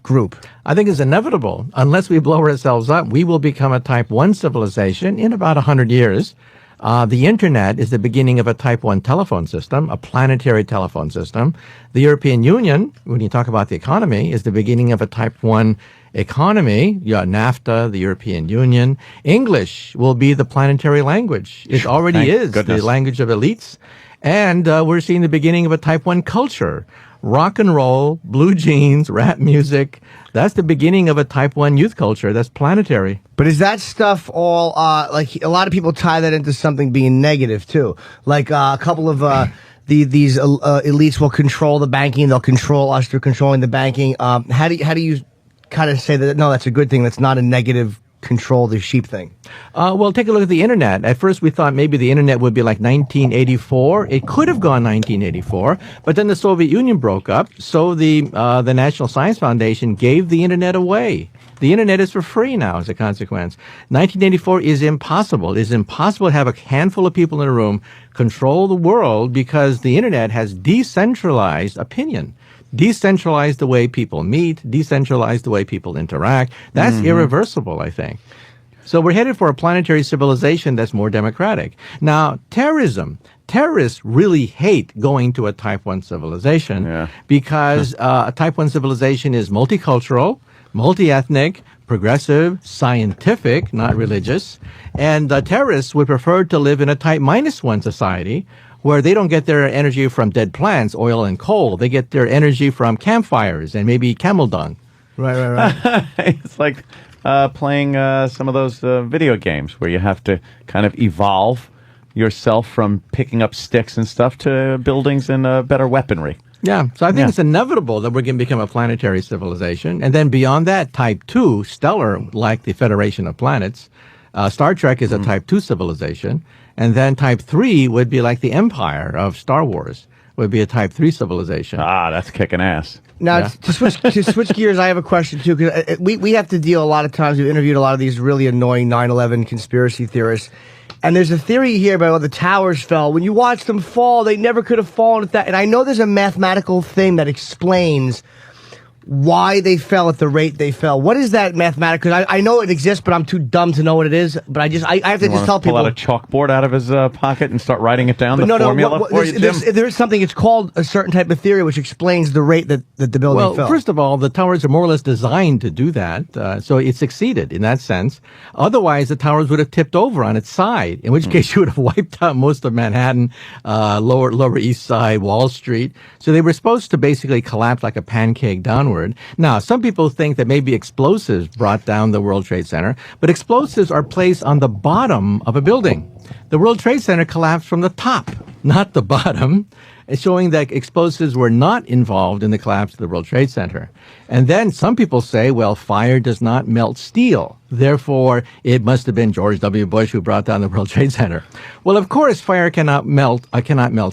group. I think it's inevitable. Unless we blow ourselves up, we will become a type 1 civilization in about 100 years. The internet is the beginning of a type 1 telephone system, a planetary telephone system. The European Union, when you talk about the economy, is the beginning of a type 1 economy. You got NAFTA, the European Union. English will be the planetary language. It already is the language of elites. And we're seeing the beginning of a type 1 culture. Rock and roll, blue jeans, rap music. That's the beginning of a type 1 youth culture. That's planetary. But is that stuff all, like, a lot of people tie that into something being negative, too. Like, a couple of, these elites will control the banking. They'll control us through controlling the banking. How do you kind of say that, no, that's a good thing. That's not a negative control the sheep thing? Well, take a look at the internet. At first, we thought maybe the internet would be like 1984. It could have gone 1984, but then the Soviet Union broke up, so the National Science Foundation gave the internet away. The internet is for free now as a consequence. 1984 is impossible. It is impossible to have a handful of people in a room control the world because the internet has decentralized opinion. Decentralize the way people meet, decentralize the way people interact. That's irreversible, I think. So we're headed for a planetary civilization that's more democratic. Now, terrorism. Terrorists really hate going to a type 1 civilization because a type 1 civilization is multicultural, multi-ethnic, progressive, scientific, not religious. And terrorists would prefer to live in a type -1 society where they don't get their energy from dead plants, oil and coal. They get their energy from campfires and maybe camel dung. Right. It's like playing some of those video games where you have to kind of evolve yourself from picking up sticks and stuff to buildings and better weaponry. Yeah, so I think it's inevitable that we're going to become a planetary civilization. And then beyond that, type 2, stellar, like the Federation of Planets. Star Trek is a type 2 civilization. And then type 3 would be like the Empire of Star Wars, would be a type 3 civilization. Ah, that's kicking ass. Now, to switch gears, I have a question, too, because we have to deal a lot of times. We've interviewed a lot of these really annoying 9/11 conspiracy theorists. And there's a theory here about the towers fell. When you watch them fall, they never could have fallen at that. And I know there's a mathematical thing that explains why they fell at the rate they fell. What is that mathematical? Because I know it exists, but I'm too dumb to know what it is. But I have to just tell people. Pull out a chalkboard out of his pocket and start writing it down. Formula for you, Jim? There's something. It's called a certain type of theory which explains the rate that the building fell. Well, first of all, the towers are more or less designed to do that, so it succeeded in that sense. Otherwise, the towers would have tipped over on its side, in which case you would have wiped out most of Manhattan, Lower East Side, Wall Street. So they were supposed to basically collapse like a pancake downward. Now, some people think that maybe explosives brought down the World Trade Center, but explosives are placed on the bottom of a building. The World Trade Center collapsed from the top, not the bottom, showing that explosives were not involved in the collapse of the World Trade Center. And then some people say, well, fire does not melt steel. Therefore, it must have been George W. Bush who brought down the World Trade Center. Well, of course, fire cannot melt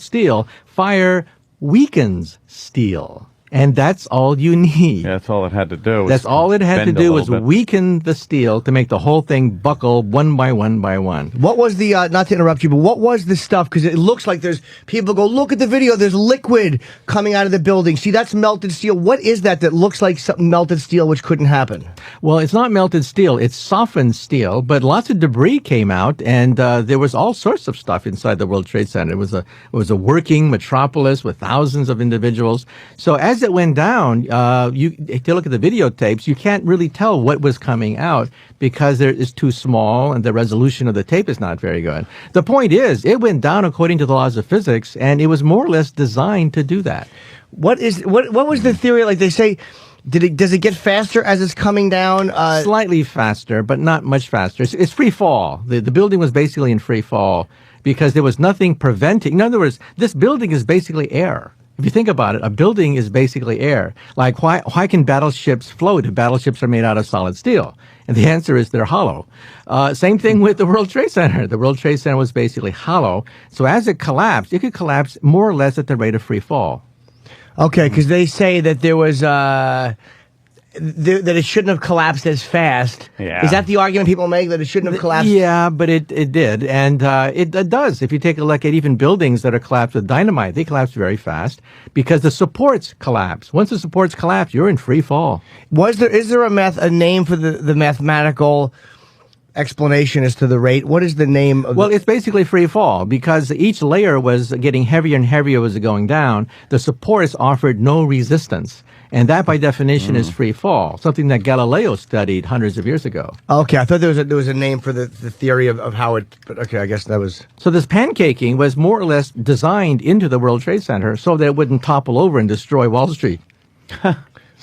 steel. Fire weakens steel. And that's all you need. Yeah, that's all it had to do. That's all it had to do was weaken the steel to make the whole thing buckle one by one by one. What was the, not to interrupt you, but what was the stuff? Because it looks like there's, people go, look at the video, there's liquid coming out of the building. See, that's melted steel. What is that looks like something melted steel which couldn't happen? Well, it's not melted steel. It's softened steel, but lots of debris came out, and there was all sorts of stuff inside the World Trade Center. It was a working metropolis with thousands of individuals. So as it went down, if you look at the videotapes, you can't really tell what was coming out because it's too small and the resolution of the tape is not very good. The point is, it went down according to the laws of physics, and it was more or less designed to do that. What was the theory? Like they say, Does it get faster as it's coming down? Slightly faster, but not much faster. It's free fall. The building was basically in free fall because there was nothing preventing. In other words, this building is basically air. If you think about it, a building is basically air. Like, why can battleships float if battleships are made out of solid steel? And the answer is they're hollow. Same thing with the World Trade Center. The World Trade Center was basically hollow. So as it collapsed, it could collapse more or less at the rate of free fall. Okay, because they say that there was that it shouldn't have collapsed as fast. Yeah. Is that the argument people make, that it shouldn't have collapsed? Yeah, but it did. And it does. If you take a look at even buildings that are collapsed with dynamite, they collapse very fast because the supports collapse. Once the supports collapse, you're in free fall. Is there a name for the mathematical explanation as to the rate? What is the name of it's basically free fall because each layer was getting heavier and heavier as it going down. The supports offered no resistance. And that, by definition, is free fall, something that Galileo studied hundreds of years ago. Okay, I thought there was a name for the theory of how it... But okay, I guess that was... So this pancaking was more or less designed into the World Trade Center so that it wouldn't topple over and destroy Wall Street.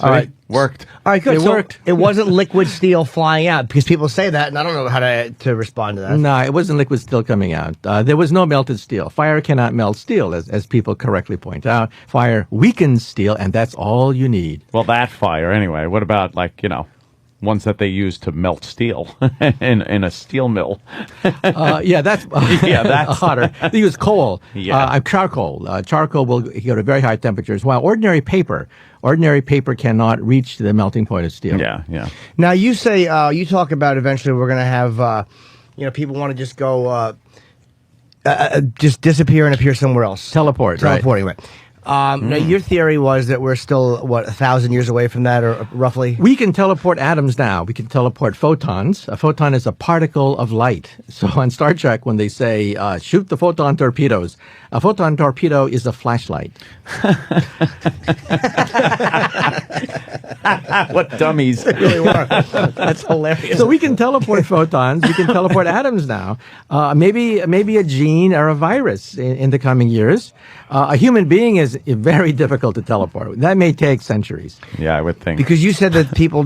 All right. Worked. All right, good. It worked. It wasn't liquid steel flying out, because people say that, and I don't know how to respond to that. No, it wasn't liquid steel coming out. There was no melted steel. Fire cannot melt steel, as people correctly point out. Fire weakens steel, and that's all you need. Well, that fire, anyway. What about, ones that they use to melt steel in a steel mill? That's hotter. They use coal. Yeah. Charcoal. Charcoal will go to very high temperatures, while ordinary paper cannot reach the melting point of steel. Yeah. Now, you say, you talk about eventually we're going to have, people want to just go, just disappear and appear somewhere else. Teleporting, right. Now, your theory was that we're still, 1,000 years away from that, or roughly? We can teleport atoms now. We can teleport photons. A photon is a particle of light. So on Star Trek, when they say, shoot the photon torpedoes, a photon torpedo is a flashlight. What dummies. They really were. That's hilarious. So we can teleport photons. We can teleport atoms now. Maybe a gene or a virus in the coming years. A human being is very difficult to teleport. That may take centuries. Yeah, I would think. Because you said that people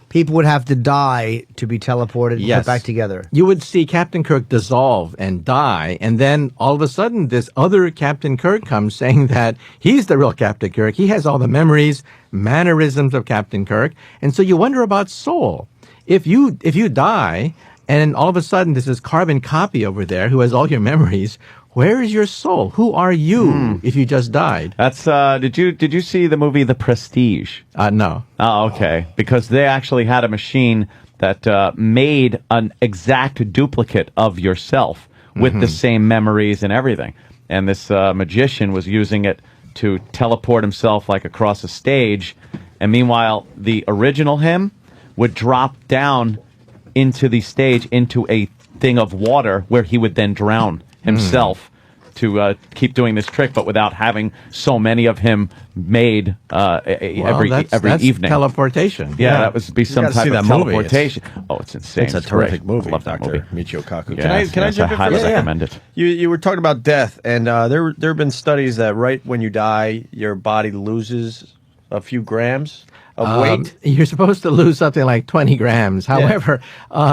people would have to die to be teleported and put back together. You would see Captain Kirk dissolve and die, and then all of a sudden this other Captain Kirk comes saying that he's the real Captain Kirk. He has all the memories, mannerisms of Captain Kirk. And so you wonder about soul. If you die, and all of a sudden there's this carbon copy over there who has all your memories, where is your soul? Who are you if you just died? That's did you see the movie The Prestige? No. Oh, okay. Because they actually had a machine that made an exact duplicate of yourself with the same memories and everything. And this magician was using it to teleport himself across a stage. And meanwhile, the original him would drop down into the stage into a thing of water where he would then drown himself to keep doing this trick, but without having so many of him made every evening. Teleportation. Yeah, that would be some type of teleportation. It's insane. It's a terrific movie. I love that Dr. movie. Michio Kaku. Yeah, Can I jump in for a second? recommend it. You were talking about death, and there have been studies that right when you die, your body loses a few grams of weight. You're supposed to lose something like 20 grams. However,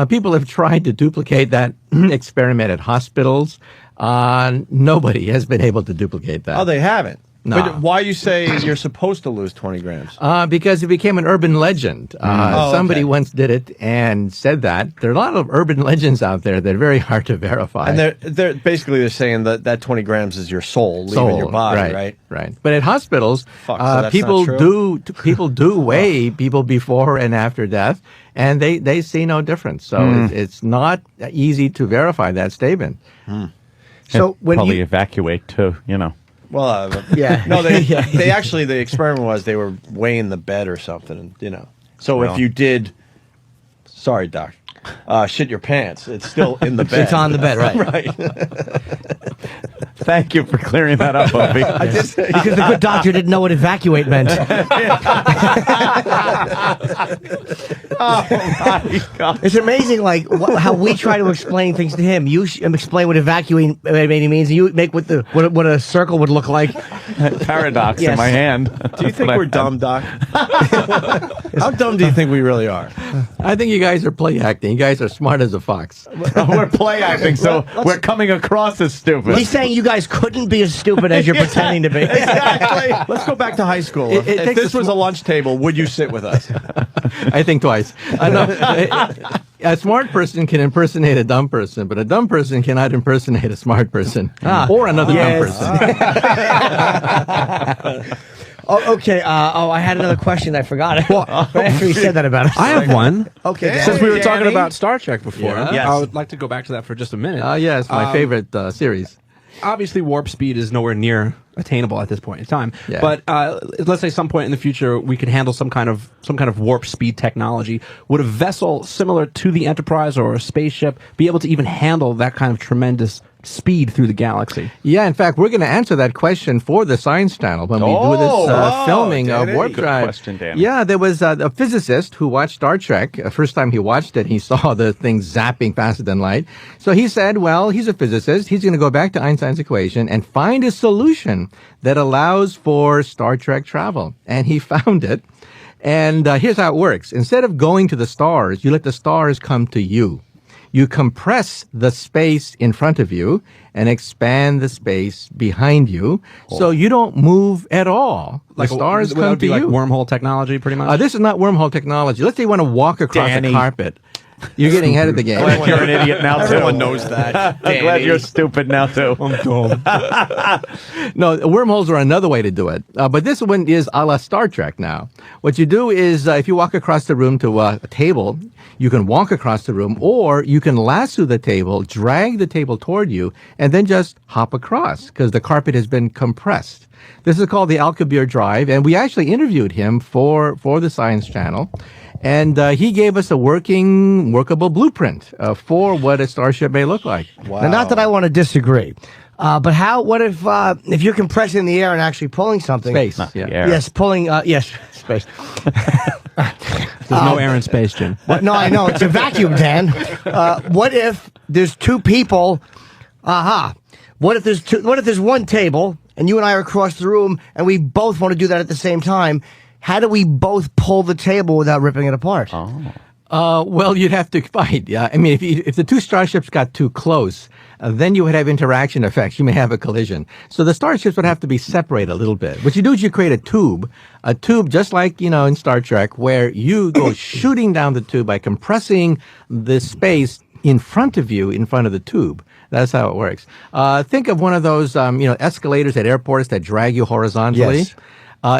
people have tried to duplicate that experiment at hospitals. Nobody has been able to duplicate that. Oh, they haven't? No. But why you say you're supposed to lose 20 grams? Because it became an urban legend. Somebody once did it and said that. There are a lot of urban legends out there that are very hard to verify. And they're saying that 20 grams is your soul leaving your body, right? Right. But at hospitals, so that's people not true? do weigh people before and after death, and they see no difference. So it's not easy to verify that statement. So when probably you evacuate too, Well, yeah. No, they actually, the experiment was they were weighing the bed or something, So if you did, sorry, Doc, shit your pants, it's still in the bed. It's on the bed, right? Right. Thank you for clearing that up, Opie. Because the good doctor didn't know what evacuate meant. Oh my God! It's amazing, like how we try to explain things to him. You explain what evacuating means, and you make what a circle would look like. Paradox in my hand. Do you think we're dumb, Doc? How dumb do you think we really are? I think you guys are play acting. You guys are smart as a fox. We're play acting, so we're coming across as stupid. He's saying you guys couldn't be as stupid as you're pretending to be. Exactly. Let's go back to high school. If this was a lunch table, would you sit with us? I think twice. A smart person can impersonate a dumb person, but a dumb person cannot impersonate a smart person or another dumb person. Okay. I had another question. I forgot it. After you said that about it. I have one. Okay. Since we were talking about Star Trek before, Yes. I would like to go back to that for just a minute. Yes, my favorite series. Obviously, warp speed is nowhere near attainable at this point in time. Yeah. But let's say some point in the future we could handle some kind of warp speed technology. Would a vessel similar to the Enterprise or a spaceship be able to even handle that kind of tremendous speed through the galaxy? Yeah, in fact, we're going to answer that question for the Science Channel when we do this filming of Warp Good Drive. question, Danny. Yeah, there was a physicist who watched Star Trek. First time he watched it, he saw the thing zapping faster than light. So he said, well, he's a physicist. He's going to go back to Einstein's equation and find a solution that allows for Star Trek travel. And he found it. And here's how it works. Instead of going to the stars, you let the stars come to you. You compress the space in front of you and expand the space behind you, so you don't move at all. The stars come to you. Like wormhole technology, pretty much. This is not wormhole technology. Let's say you want to walk across a carpet. You're getting ahead of the game. Glad you're an idiot now, too. Everyone knows that. I'm glad you're stupid now, too. I'm told. No, wormholes are another way to do it. But this one is a la Star Trek now. What you do is, if you walk across the room to a table, you can walk across the room, or you can lasso the table, drag the table toward you, and then just hop across, because the carpet has been compressed. This is called the Alcubierre Drive, and we actually interviewed him for the Science Channel. And he gave us a workable blueprint for what a starship may look like. Wow. Now, not that I want to disagree, but what if you're compressing the air and actually pulling something? Space. Yes, pulling. Yes, space. There's no air in space, Jim. No, I know it's a vacuum, Dan. What if there's two people? What if there's one table and you and I are across the room and we both want to do that at the same time? How do we both pull the table without ripping it apart? Well, you'd have to fight. Yeah, I mean, if the two starships got too close, then you would have interaction effects. You may have a collision. So the starships would have to be separated a little bit. What you do is you create a tube just like, in Star Trek, where you go shooting down the tube by compressing the space in front of you, in front of the tube. That's how it works. Think of one of those, escalators at airports that drag you horizontally. Yes.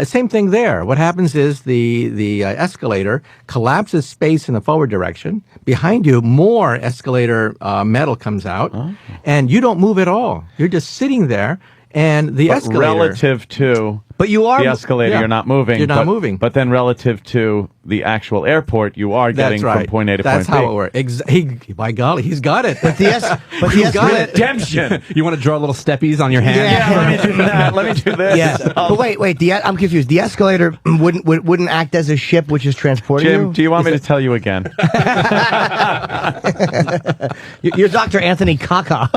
Same thing there. What happens is the escalator collapses space in the forward direction. Behind you, more escalator metal comes out, and you don't move at all. You're just sitting there, and the escalator relative to But you are the escalator, yeah. you're not moving. You're not moving. But then relative to the actual airport, you are getting from point A to That's point B. how it works. By golly, he's got it. But he's got it. Redemption. You want to draw little steppies on your hand? Yeah. Let me do that. Let me do this. Yes. But wait. I'm confused. The escalator wouldn't act as a ship which is transporting Jim, you? do you want me to tell you again? You're Dr. Anthony Kaku.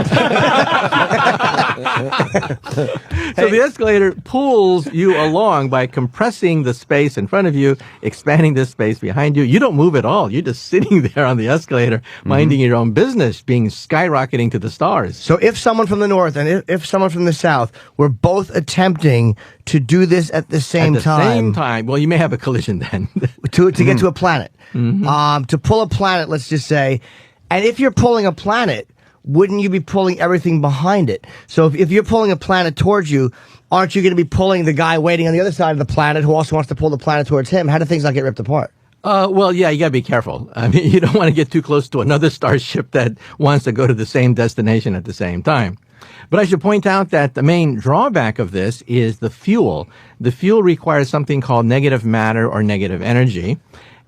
So the escalator pulls you along by compressing the space in front of you, expanding the space behind you. You don't move at all. You're just sitting there on the escalator, minding your own business, being skyrocketing to the stars. So if someone from the north and if someone from the south were both attempting to do this at the same time, well, you may have a collision then. to get to a planet, to pull a planet, let's just say, and if you're pulling a planet, wouldn't you be pulling everything behind it? So if you're pulling a planet towards you, aren't you going to be pulling the guy waiting on the other side of the planet who also wants to pull the planet towards him? How do things not get ripped apart? Well, yeah, you got to be careful. I mean, you don't want to get too close to another starship that wants to go to the same destination at the same time. But I should point out that the main drawback of this is the fuel. The fuel requires something called negative matter or negative energy.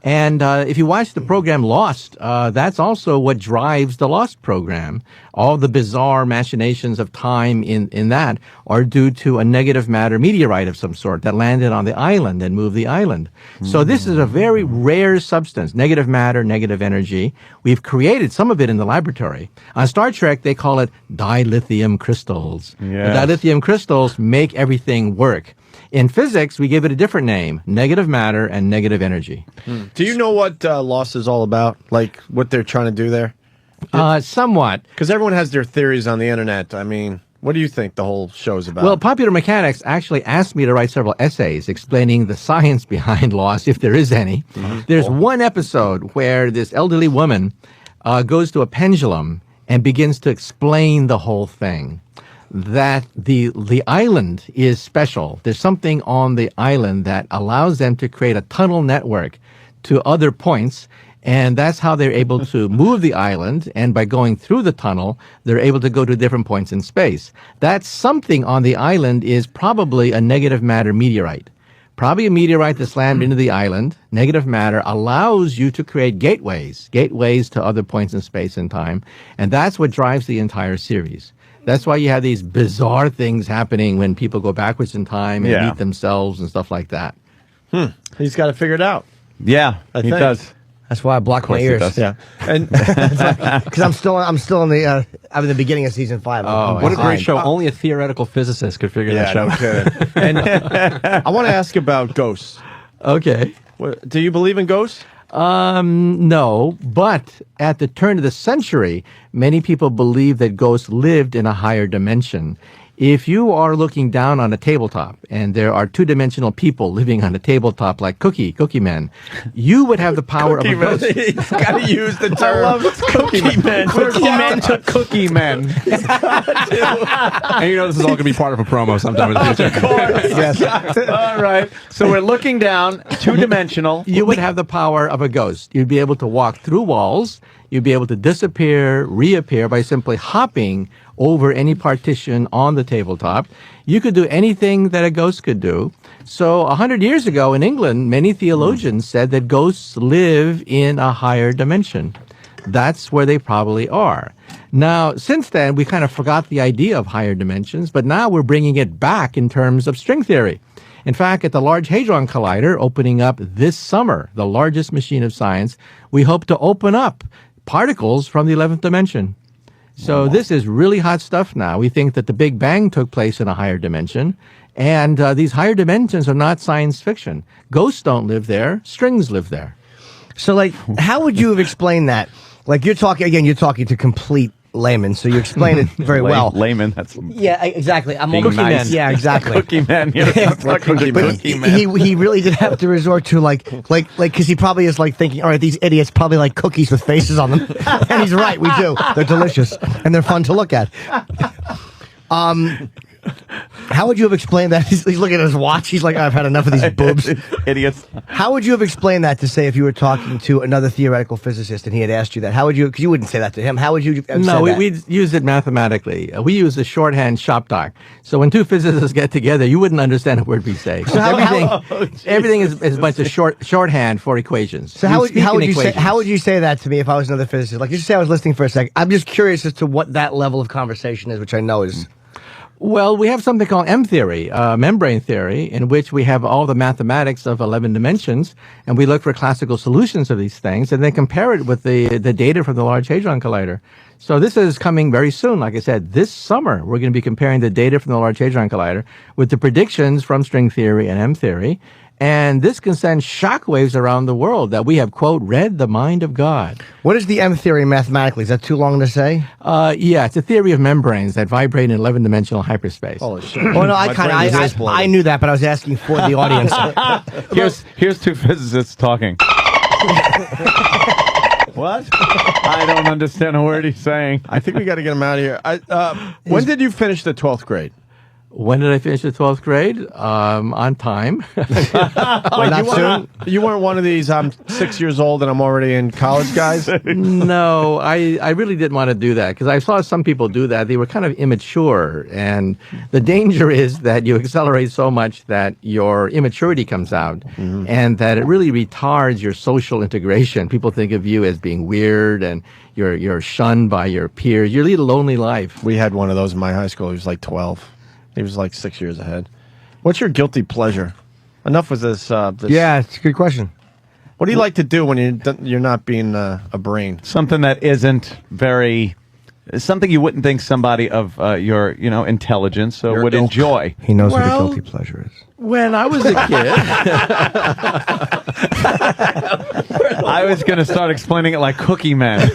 And if you watch the program Lost, that's also what drives the Lost program. all the bizarre machinations of time in that are due to a negative matter meteorite of some sort that landed on the island and moved the island. So this is a very rare substance, negative matter, negative energy. We've created some of it in the laboratory. On Star Trek, they call it dilithium crystals. Yes. The dilithium crystals make everything work. In physics, we give it a different name, negative matter and negative energy. Do you know what loss is all about? Like what they're trying to do there? Somewhat. Because everyone has their theories on the internet. I mean, what do you think the whole show's about? Well, Popular Mechanics actually asked me to write several essays explaining the science behind loss, if there is any. There's one episode where this elderly woman goes to a pendulum and begins to explain the whole thing. That the island is special. There's something on the island that allows them to create a tunnel network to other points, and that's how they're able to move the island, and by going through the tunnel, they're able to go to different points in space. That something on the island is probably a negative matter meteorite. Probably a meteorite that slammed into the island. Negative matter allows you to create gateways to other points in space and time, and that's what drives the entire series. That's why you have these bizarre things happening when people go backwards in time and meet themselves and stuff like that. He's got to figure it out. Yeah, he does. That's why I block my ears. Yeah, and because I'm still in the beginning of season 5. What a great show! Only a theoretical physicist could figure that show out. And I want to ask about ghosts. Okay. Do you believe in ghosts? No, but at the turn of the century, many people believed that ghosts lived in a higher dimension. If you are looking down on a tabletop and there are two-dimensional people living on a tabletop like Cookie Men, you would have the power of a ghost. He's got to use the term. I love Cookie Men. Cookie Men to Cookie Men. And you know this is all going to be part of a promo sometime in the future. Yes. All right. So we're looking down, two-dimensional. You would have the power of a ghost. You'd be able to walk through walls. You'd be able to disappear, reappear by simply hopping over any partition on the tabletop. You could do anything that a ghost could do. So 100 years ago in England, many theologians said that ghosts live in a higher dimension. That's where they probably are. Now, since then, we kind of forgot the idea of higher dimensions, but now we're bringing it back in terms of string theory. In fact, at the Large Hadron Collider, opening up this summer, the largest machine of science, we hope to open up particles from the 11th dimension. So this is really hot stuff now. We think that the Big Bang took place in a higher dimension, and these higher dimensions are not science fiction. Ghosts don't live there. Strings live there. So, like, how would you have explained that? Like, you're talking to complete layman, so you explain it very well. Layman, that's exactly. I'm being Cookie nice. Man. Yeah, exactly. Cookie Man. Cookie Man. He really did have to resort to like because he probably is like thinking, all right, these idiots probably like cookies with faces on them, and he's right, we do. They're delicious and they're fun to look at. How would you have explained that? He's looking at his watch. He's like, I've had enough of these boobs. Idiots. How would you have explained that to say if you were talking to another theoretical physicist and he had asked you that? How would you, because you wouldn't say that to him. How would you have said that? We'd use it mathematically. We use the shorthand shop doc. So when two physicists get together, you wouldn't understand a word we say. So everything is a bunch of shorthand for equations. So how would you say that to me if I was another physicist? Like, you just say I was listening for a second. I'm just curious as to what that level of conversation is, which I know is... Well, we have something called M theory, membrane theory, in which we have all the mathematics of 11 dimensions, and we look for classical solutions of these things, and then compare it with the data from the Large Hadron Collider. So this is coming very soon. Like I said, this summer, we're going to be comparing the data from the Large Hadron Collider with the predictions from string theory and M theory. And this can send shockwaves around the world that we have, quote, read the mind of God. What is the M theory mathematically? Is that too long to say? Yeah, it's a theory of membranes that vibrate in 11-dimensional hyperspace. Holy shit. Well, no, I knew that, but I was asking for the audience. Here's two physicists talking. What? I don't understand a word he's saying. I think we got to get him out of here. When did you finish the 12th grade? When did I finish the 12th grade? On time. Not soon? You weren't one of these, I'm 6 years old and I'm already in college guys? No, I really didn't want to do that because I saw some people do that. They were kind of immature. And the danger is that you accelerate so much that your immaturity comes out and that it really retards your social integration. People think of you as being weird and you're shunned by your peers. You lead a lonely life. We had one of those in my high school. He was like 12. He was like 6 years ahead. What's your guilty pleasure? Enough with this. Yeah, it's a good question. What do you like to do when you're not being a brain? Something that isn't very... Something you wouldn't think somebody of your, intelligence would enjoy. He knows what a guilty pleasure is. When I was a kid... I was going to start explaining it like Cookie Man.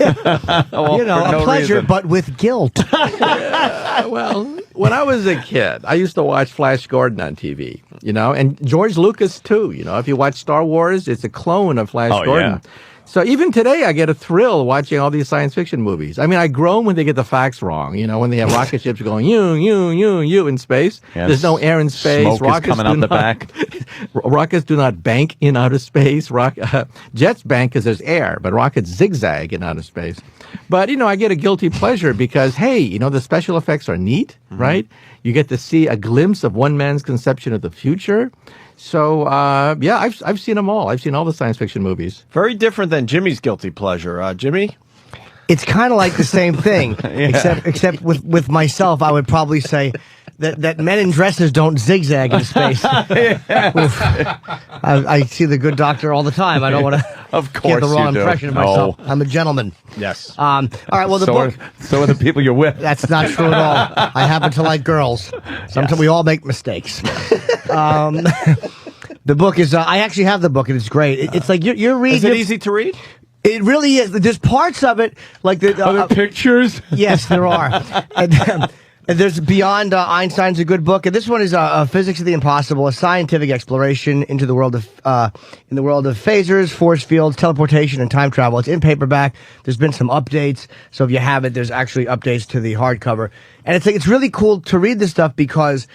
Well, a pleasure, reason. but with guilt. Well, when I was a kid, I used to watch Flash Gordon on TV, and George Lucas, too. If you watch Star Wars, it's a clone of Flash Gordon. Yeah. So even today, I get a thrill watching all these science fiction movies. I mean, I groan when they get the facts wrong. When they have rocket ships going, you in space. Yes. There's no air in space. Smoke rockets is coming out the back. Rockets do not bank in outer space. Jets bank because there's air, but rockets zigzag in outer space. But, I get a guilty pleasure because, hey, the special effects are neat, right? You get to see a glimpse of one man's conception of the future. So, I've seen them all. I've seen all the science fiction movies. Very different than Jimmy's guilty pleasure. Jimmy? It's kind of like the same thing, except with myself, I would probably say that men in dresses don't zigzag in space. I see The Good Doctor all the time. I don't want to get the wrong impression of myself. I'm a gentleman. Yes. All right. Well, the book. So are the people you're with. That's not true at all. I happen to like girls. Sometimes we all make mistakes. The book is. I actually have the book, and it's great. It's like you're reading. Is it easy to read? It really is. There's parts of it like the. Are there pictures? Yes, there are. And there's Beyond Einstein's a good book, and this one is Physics of the Impossible, a scientific exploration into the world of phasers, force fields, teleportation, and time travel. It's in paperback. There's been some updates, so if you have it, there's actually updates to the hardcover, and it's really cool to read this stuff because.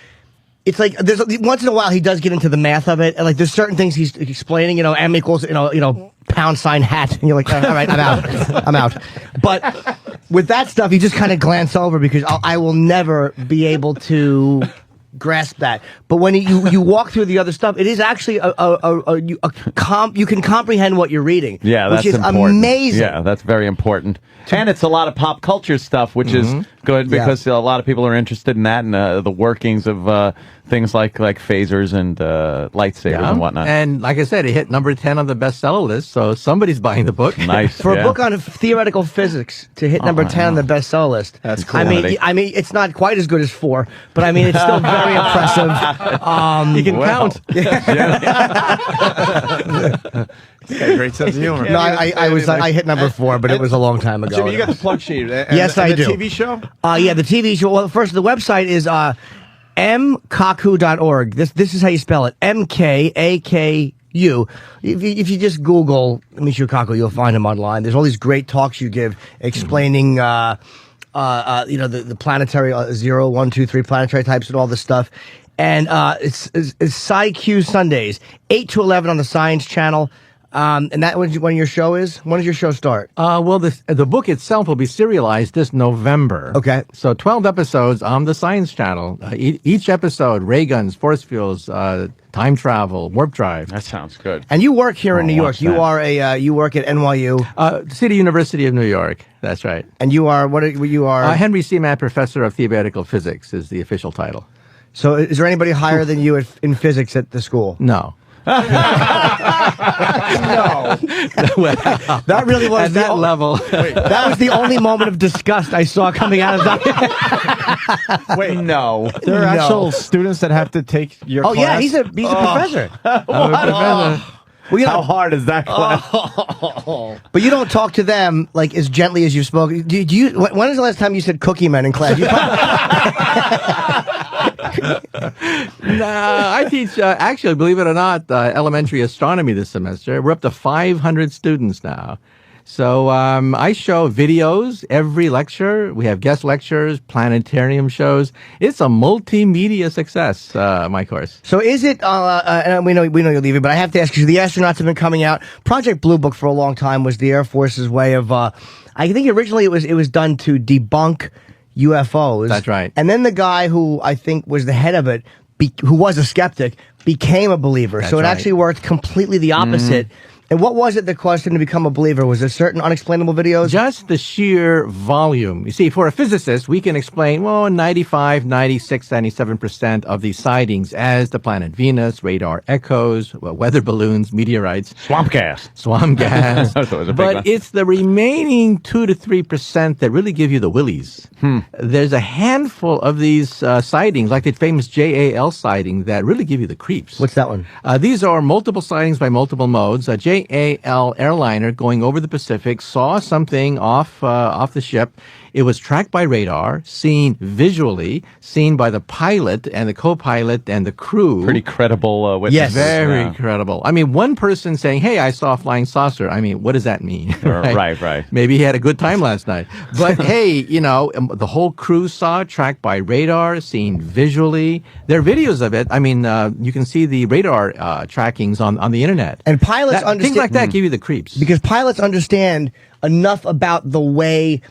It's like there's once in a while he does get into the math of it, and like there's certain things he's explaining, M equals pound sign hat, and you're like, all right, I'm out. But with that stuff, you just kind of glance over because I will never be able to grasp that. But when you walk through the other stuff, it is actually you can comprehend what you're reading. Yeah, that's which is important. Amazing. Yeah, that's very important. And it's a lot of pop culture stuff, which is good because a lot of people are interested in that and the workings of things like phasers and lightsabers and whatnot. And like I said, it hit number 10 on the bestseller list, so somebody's buying the book. Nice. For a book on theoretical physics to hit number 10 on the bestseller list. That's cool. I mean, it's not quite as good as 4, but I mean, it's still very impressive. You can count. Great sense of humor. No, I hit number 4, but it was a long time ago. Jimmy, you got the plug sheet. Yes, I do. The TV show? Yeah, the TV show. Well, first, the website is mkaku.org. This is how you spell it. MKAKU. If you just Google Michio Kaku, you'll find him online. There's all these great talks you give explaining, the planetary 0, 1, 2, 3 planetary types and all this stuff. And it's Sci-Q Sundays, 8 to 11 on the Science Channel. And that when your show is? When does your show start? Well, the book itself will be serialized this November. Okay. So 12 episodes on the Science Channel. Each episode, ray guns, force fields, time travel, warp drive. That sounds good. And you work here in New York. You are you work at NYU. City University of New York. That's right. And you are, you are? Henry C. Matt Professor of Theoretical Physics is the official title. So is there anybody higher than you in physics at the school? No. No. That really was at that level. That was the only moment of disgust I saw coming out of that. Wait, no. There are actual students that have to take your class? Yeah, he's a professor. Professor. Well, how hard is that class? But you don't talk to them like as gently as you've spoken. Do you? When is the last time you said "cookie man" in class? I teach, actually, believe it or not, elementary astronomy this semester. We're up to 500 students now. So I show videos every lecture. We have guest lectures, planetarium shows. It's a multimedia success, my course. So is it, and we know you're leaving, but I have to ask you, the astronauts have been coming out. Project Blue Book for a long time was the Air Force's way of, I think originally it was done to debunk UFOs. That's right. And then the guy who I think was the head of it, who was a skeptic, became a believer. That's so it right. actually worked completely the opposite. And what was it that caused him to become a believer? Was there certain unexplainable videos? Just the sheer volume. You see, for a physicist, we can explain, 95, 96, 97% of these sightings as the planet Venus, radar echoes, weather balloons, meteorites. Swamp gas. Swamp gas. But one. It's the remaining 2 to 3% that really give you the willies. There's a handful of these sightings, like the famous JAL sighting, that really give you the creeps. What's that one? These are multiple sightings by multiple modes. JAL airliner going over the Pacific saw something off the ship. It was tracked by radar, seen visually, seen by the pilot and the co-pilot and the crew. Pretty credible witnesses. Yes, very credible. I mean, one person saying, "Hey, I saw a flying saucer." I mean, what does that mean? Right. Maybe he had a good time last night. But hey, the whole crew saw it, tracked by radar, seen visually. There are videos of it. I mean, you can see the radar trackings on the internet. And pilots understand things like that give you the creeps because pilots understand enough about the way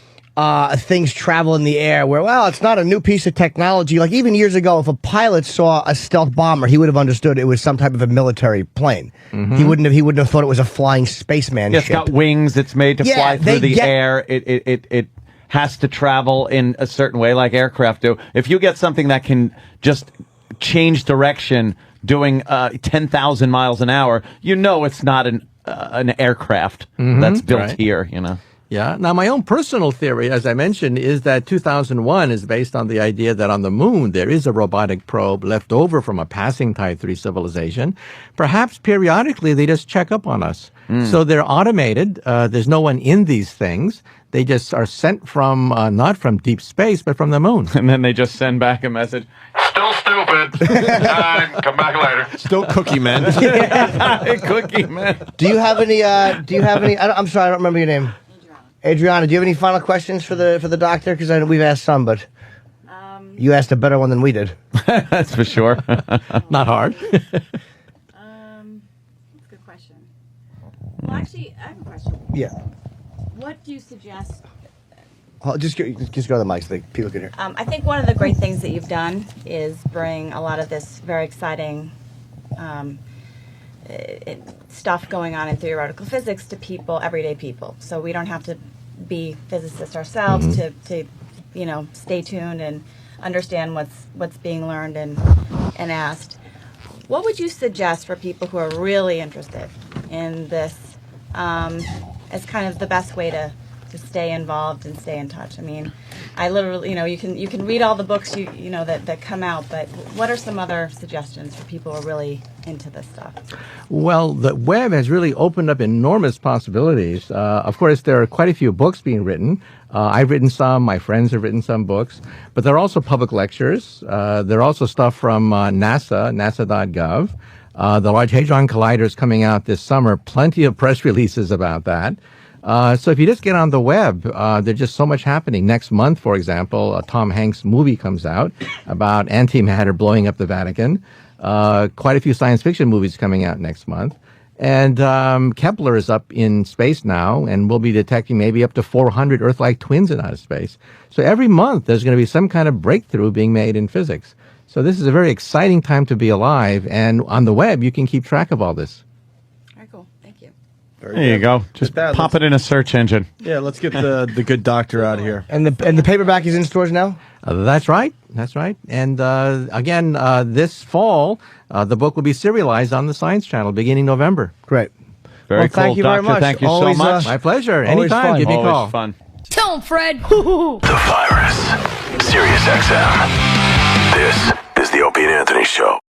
things travel in the air where, it's not a new piece of technology. Like even years ago, if a pilot saw a stealth bomber, he would have understood it was some type of a military plane. He wouldn't have thought it was a flying spaceman ship. It's got wings. It's made to fly through the air. It has to travel in a certain way like aircraft do. If you get something that can just change direction doing 10,000 miles an hour, it's not an aircraft that's built here, Yeah. Now, my own personal theory, as I mentioned, is that 2001 is based on the idea that on the moon there is a robotic probe left over from a passing Type 3 civilization. Perhaps periodically they just check up on us. So they're automated. There's no one in these things. They just are sent from, not from deep space, but from the moon. And then they just send back a message. Still stupid. Come back later. Still cookie men. Cookie men. Do you have any, I'm sorry, I don't remember your name. Adriana, do you have any final questions for the doctor? Because I know we've asked some, but you asked a better one than we did. That's for sure. Not hard. That's a good question. Well, actually, I have a question. Yeah. What do you suggest? Just go to the mic so people can hear. I think one of the great things that you've done is bring a lot of this very exciting stuff going on in theoretical physics to people, everyday people. So we don't have to be physicists ourselves to stay tuned and understand what's being learned and asked. What would you suggest for people who are really interested in this as kind of the best way to stay involved and stay in touch? I mean, I literally, you can read all the books that come out, but what are some other suggestions for people who are really into this stuff? Well, the web has really opened up enormous possibilities. Of course, there are quite a few books being written. I've written some. My friends have written some books. But there are also public lectures. There are also stuff from NASA, nasa.gov. The Large Hadron Collider is coming out this summer. Plenty of press releases about that. So if you just get on the web, there's just so much happening. Next month, for example, a Tom Hanks movie comes out about antimatter blowing up the Vatican. Quite a few science fiction movies coming out next month. And Kepler is up in space now, and we'll be detecting maybe up to 400 Earth-like twins in outer space. So every month there's going to be some kind of breakthrough being made in physics. So this is a very exciting time to be alive, and on the web you can keep track of all this. Very cool. Thank you. There you go. Just pop it in a search engine. Yeah, let's get the good doctor out of here. And the paperback is in stores now? That's right. That's right. And again, this fall, the book will be serialized on the Science Channel beginning November. Great. Very cool, thank you Doctor. very much. Thank you Always, so much. My pleasure. Always Anytime. fun. Give me a call. Always fun. Tell him, Fred. The Virus. Sirius-XM. This is the Opie and Anthony Show.